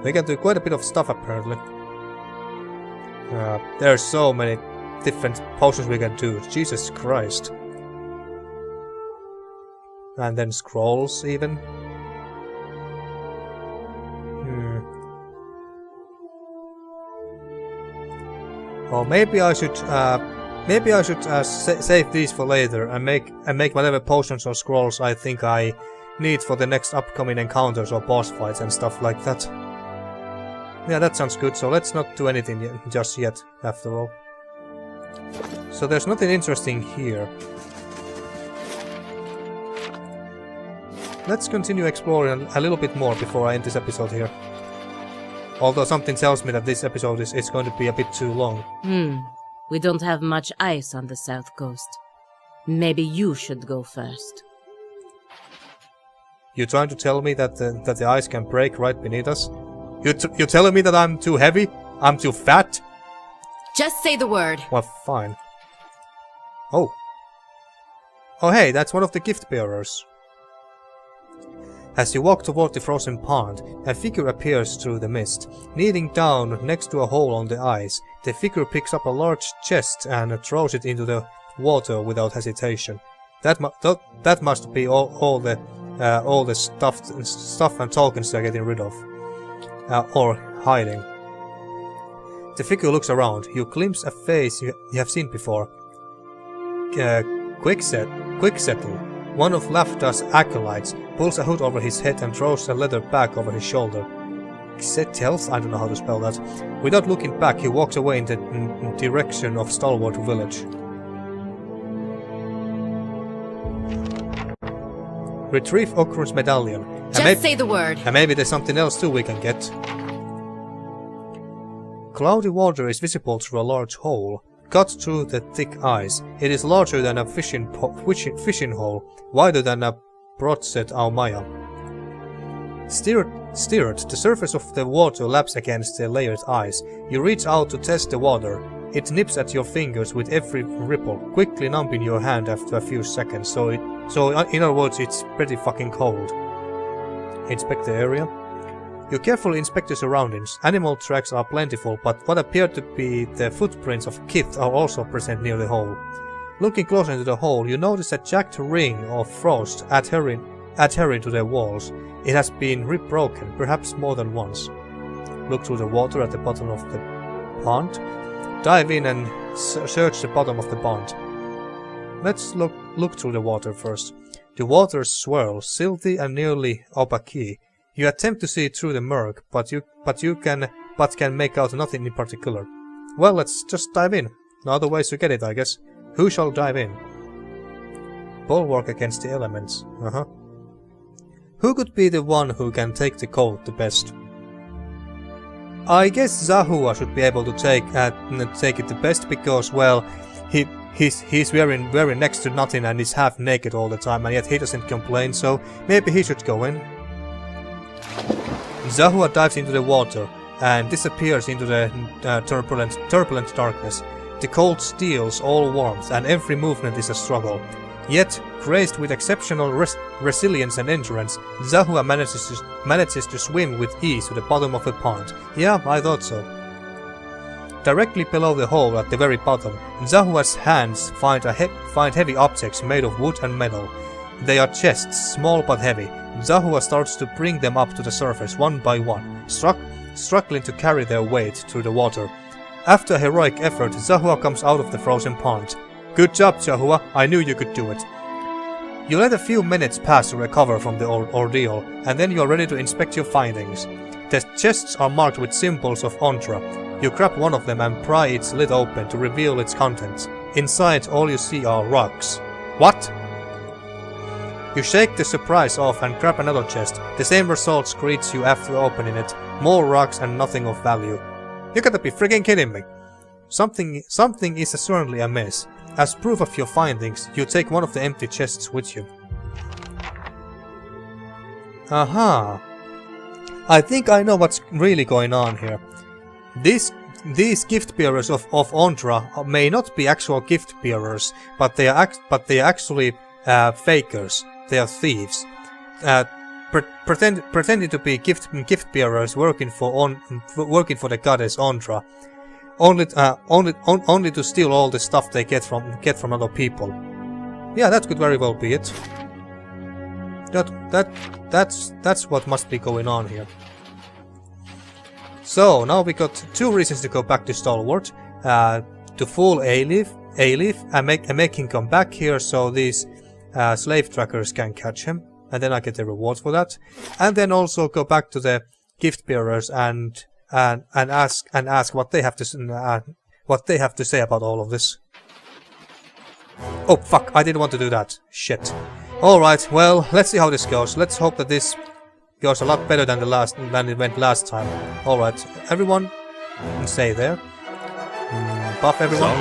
We can do quite a bit of stuff apparently. There are so many different potions we can do. Jesus Christ. And then scrolls even. Or maybe I should save these for later and make whatever potions or scrolls I think I need for the next upcoming encounters or boss fights and stuff like that. Yeah, that sounds good, so let's not do anything just yet, after all. So there's nothing interesting here. Let's continue exploring a little bit more before I end this episode here. Although something tells me that this episode is going to be a bit too long. We don't have much ice on the south coast. Maybe you should go first. You trying to tell me that the ice can break right beneath us? You're telling me that I'm too heavy? I'm too fat? Just say the word. Well, fine. Oh. Oh hey, that's one of the gift bearers. As you walk toward the frozen pond, a figure appears through the mist. Kneeling down next to a hole on the ice, the figure picks up a large chest and throws it into the water without hesitation. That must be all the stuff and tokens they're getting rid of. Or hiding. The figure looks around. You glimpse a face you have seen before. Quicksettle, one of Lafta's acolytes, pulls a hood over his head and throws a leather bag over his shoulder. Quicksettles? I don't know how to spell that. Without looking back, he walks away in the direction of Stalwart village. Retrieve Okrun's medallion. Just say the word. And maybe there's something else too we can get. Cloudy water is visible through a large hole, cut through the thick ice. It is larger than a fishing hole, wider than a broad-set Aumaua. Stirred, the surface of the water laps against the layered ice. You reach out to test the water. It nips at your fingers with every ripple, quickly numbing your hand after a few seconds, so in other words, it's pretty fucking cold. Inspect the area. You carefully inspect the surroundings. Animal tracks are plentiful, but what appear to be the footprints of kith are also present near the hole. Looking closer into the hole, you notice a jagged ring of frost adhering to the walls. It has been rebroken, perhaps more than once. Look through the water at the bottom of the pond. Dive in and search the bottom of the pond. Let's look through the water first. The waters swirl, silty and nearly opaque. You attempt to see through the murk, but can make out nothing in particular. Well, let's just dive in. No other ways to get it, I guess. Who shall dive in? Bulwark against the elements. Who could be the one who can take the cold the best? I guess Zahua should be able to take it the best because, well, he's wearing next to nothing and is half naked all the time, and yet he doesn't complain, so maybe he should go in. Zahua dives into the water and disappears into the turbulent darkness. The cold steals all warmth, and every movement is a struggle. Yet, graced with exceptional resilience and endurance, Zahua manages to swim with ease to the bottom of the pond. Yeah, I thought so. Directly below the hole at the very bottom, Zahua's hands find heavy objects made of wood and metal. They are chests, small but heavy. Zahua starts to bring them up to the surface one by one, struggling to carry their weight through the water. After a heroic effort, Zahua comes out of the frozen pond. Good job, Zahua, I knew you could do it. You let a few minutes pass to recover from the ordeal, and then you are ready to inspect your findings. The chests are marked with symbols of Ontra. You grab one of them and pry its lid open to reveal its contents. Inside, all you see are rocks. What? You shake the surprise off and grab another chest. The same results greets you after opening it. More rocks and nothing of value. You gotta be freaking kidding me. Something is certainly amiss. As proof of your findings, you take one of the empty chests with you. Aha! I think I know what's really going on here. These gift bearers of Ondra may not be actual gift bearers, but they are actually fakers. They are thieves, pretending to be gift bearers working for the goddess Ondra, only to steal all the stuff they get from other people. Yeah, that could very well be it. That's what must be going on here. So now we got 2 reasons to go back to Stalwart, to fool Aelif and make him come back here so these slave trackers can catch him, and then I get the reward for that, and then also go back to the gift bearers and ask what they have to say about all of this. Oh fuck! I didn't want to do that. Shit. All right. Well, let's see how this goes. Let's hope that this goes a lot better than it went last time. All right, everyone, stay there. Buff everyone.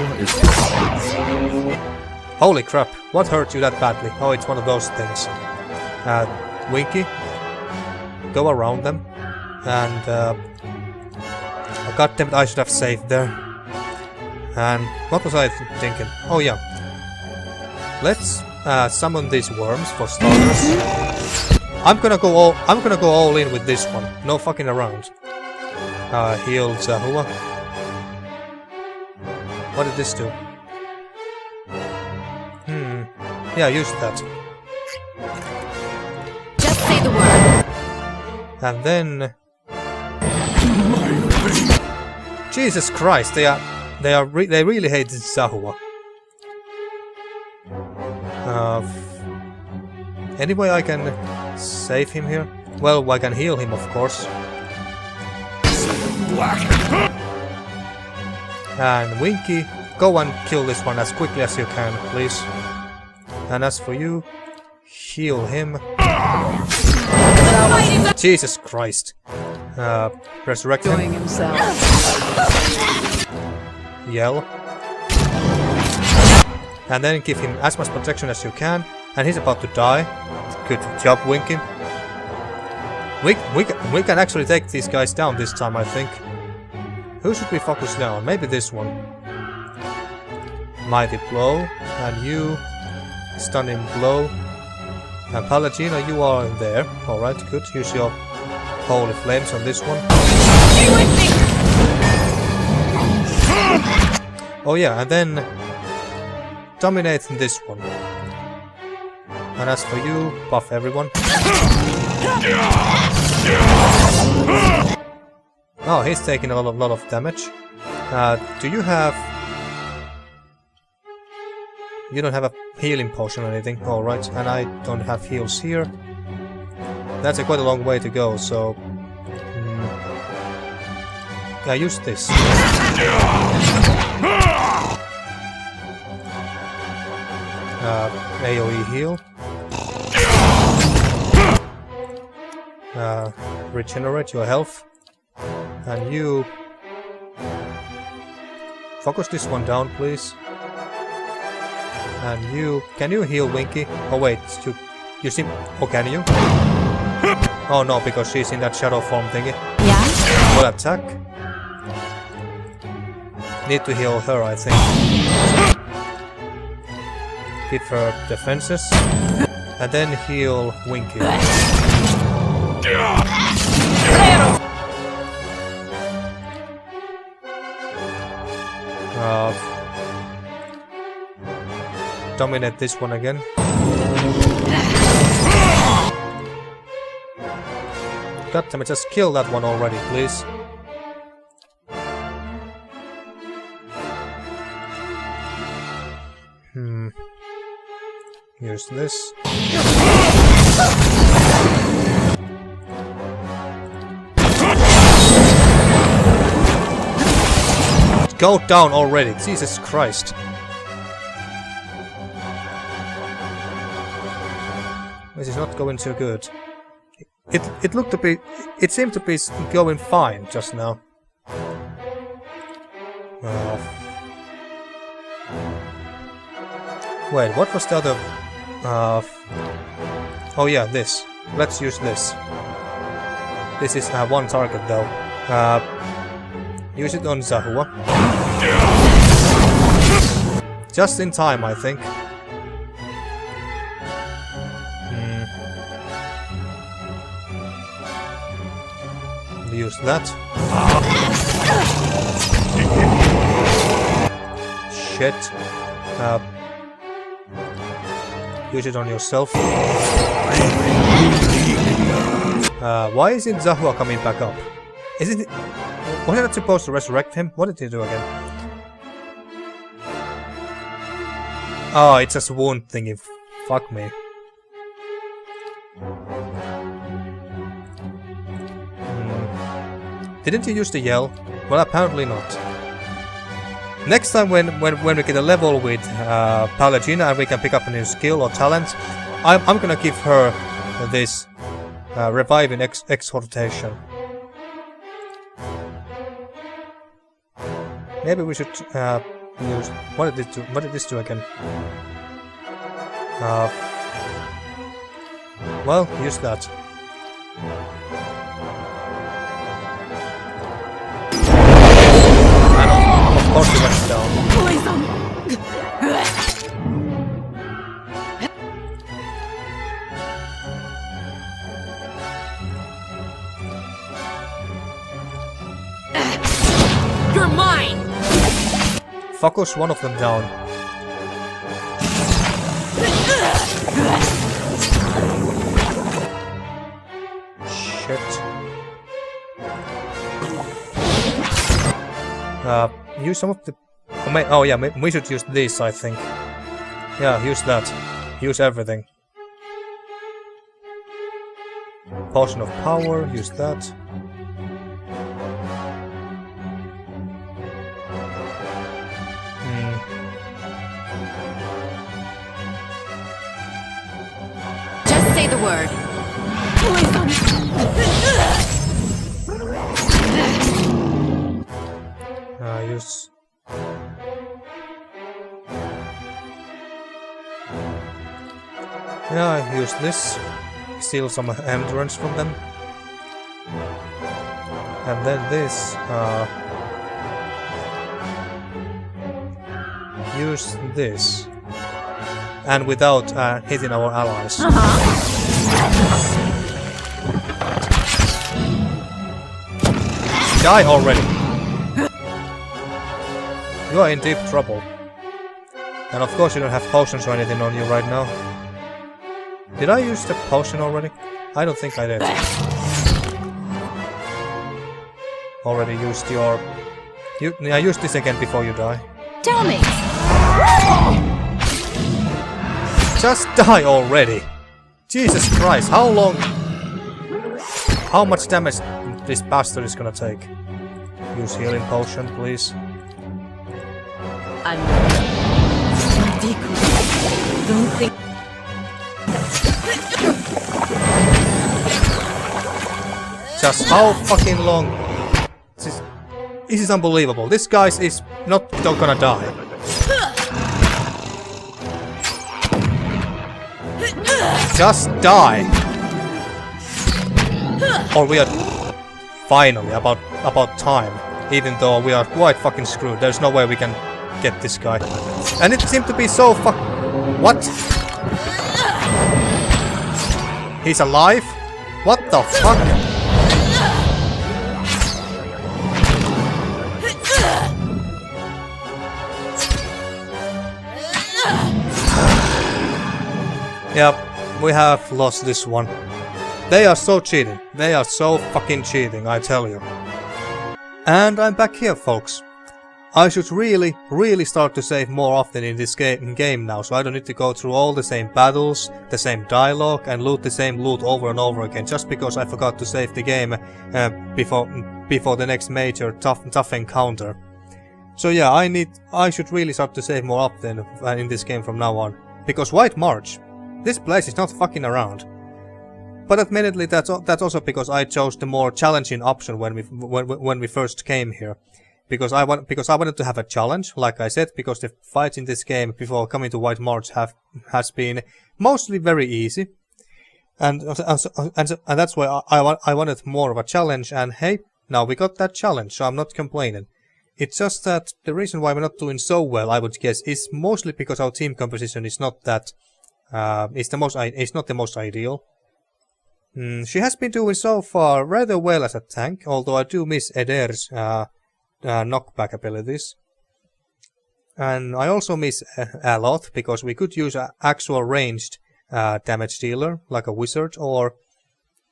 Holy crap! What hurt you that badly? Oh, it's one of those things. Winky, go around them, and oh, goddammit, I should have saved there. And what was I thinking? Oh yeah, let's summon these worms for starters. I'm gonna go all in with this one. No fucking around. Heal Zahua. What did this do? Yeah, use that. Just say the word. And then Jesus Christ, they really hate Zahua. Any way I can save him here? Well, I can heal him, of course. And Winky, go and kill this one as quickly as you can, please. And as for you, heal him. Jesus Christ. Resurrect him. Himself. Yell. And then give him as much protection as you can. And he's about to die. Good job, Winky. We can actually take these guys down this time, I think. Who should we focus now on? Maybe this one. Mighty Blow. And you. Stunning Blow. And Palagina, you are in there. Alright, good. Use your Holy Flames on this one. Oh yeah, and then dominate this one. And as for you, buff everyone. Oh, he's taking a lot of damage. Do you have... You don't have a healing potion or anything, alright, and I don't have heals here. That's quite a long way to go, so... Yeah, use this. AoE heal. Regenerate your health. And you... Focus this one down, please. And you... Can you heal Winky? Oh wait, you seem... Oh, can you? Oh no, because she's in that shadow form thingy. Yeah. Will attack. Need to heal her, I think. Give her defenses. And then heal Winky. Dominate this one again. Goddammit, just kill that one already, please. Use this. Go down already, Jesus Christ. This is not going too good. It looked to be... It seemed to be going fine just now. Wait, what was the other... oh yeah, this. Let's use this. This is one target though. Use it on Zahua. Just in time, I think. Use that. Shit. Use it on yourself. Why isn't Zahua coming back up? Isn't it... Was I not supposed to resurrect him? What did he do again? Oh, it's just wound thingy. Fuck me. Didn't he use the yell? Well, apparently not. Next time when we get a level with Pallegina and we can pick up a new skill or talent, I'm gonna give her this reviving exhortation. Maybe we should use... What did this do? What did this do again? Well, use that. Of course he went down. You're mine! Focus one of them down. Shit. Use some of the... Oh yeah, we should use this, I think. Yeah, use that. Use everything. Potion of power, use that. Just say the word. Use... Yeah, use this. Steal some endurance from them. And then this. Use this. And without hitting our allies. Die already! You are in deep trouble. And of course you don't have potions or anything on you right now. Did I use the potion already? I don't think I did. Already used your... I used this again before you die. Tell me! Just die already! Jesus Christ, how long... How much damage this bastard is gonna take? Use healing potion, please. I'm don't think. Just how fucking long? This is unbelievable. This guy is not gonna die. Just die. Or we are finally about time. Even though we are quite fucking screwed. There's no way we can get this guy. And it seemed to be so What? He's alive? What the fuck? Yep, we have lost this one. They are so cheating. They are so fucking cheating, I tell you. And I'm back here, folks. I should really start to save more often in this game now, so I don't need to go through all the same battles, the same dialogue, and loot the same loot over and over again, just because I forgot to save the game before the next major tough encounter. So yeah, I should really start to save more often in this game from now on. Because White March, this place is not fucking around. But admittedly, that's also because I chose the more challenging option when we first came here. because I wanted to have a challenge, like I said, because the fights in this game before coming to White March has been mostly very easy, and that's why I wanted more of a challenge. And hey, now we got that challenge, so I'm not complaining. It's just that the reason why we're not doing so well, I would guess, is mostly because our team composition is not that it's not the most ideal. She has been doing so far rather well as a tank, although I do miss Eder's knockback abilities. And I also miss a lot, because we could use an actual ranged damage dealer, like a wizard or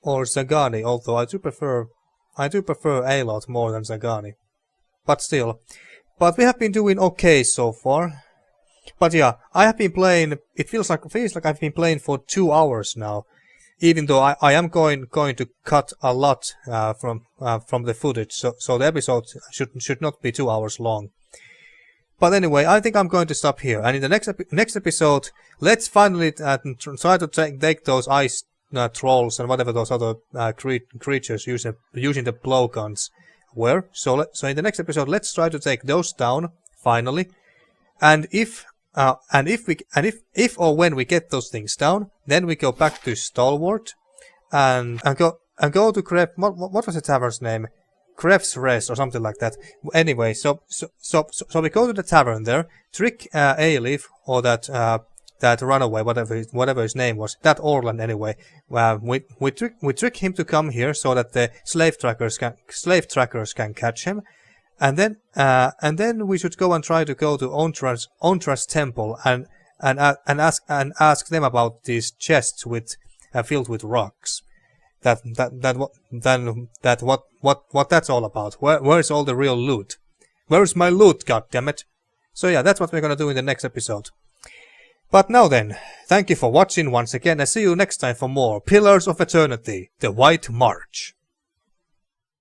Zagani, although I do prefer Aloth more than Zagani. But still. But we have been doing okay so far. But yeah, I have been playing, it feels like I've been playing for 2 hours now. Even though I am going to cut a lot from the footage, so the episode should not be 2 hours long. But anyway, I think I'm going to stop here, and in the next episode, let's finally try to take those ice trolls and whatever those other creatures using the blowguns were. So in the next episode, let's try to take those down finally, and if or when we get those things down, then we go back to Stalwart and go to Kref. What was the tavern's name? Kref's Rest or something like that. Anyway, so we go to the tavern there, trick Aelif or that runaway, whatever his name was, that Orland anyway. We trick him to come here so that the slave trackers can catch him. And then we should go and try to go to Ontra's temple and ask them about these chests filled with rocks. What that's all about. Where's all the real loot? Where's my loot, goddammit? So yeah, that's what we're gonna do in the next episode. But now then, thank you for watching once again, and see you next time for more Pillars of Eternity: The White March.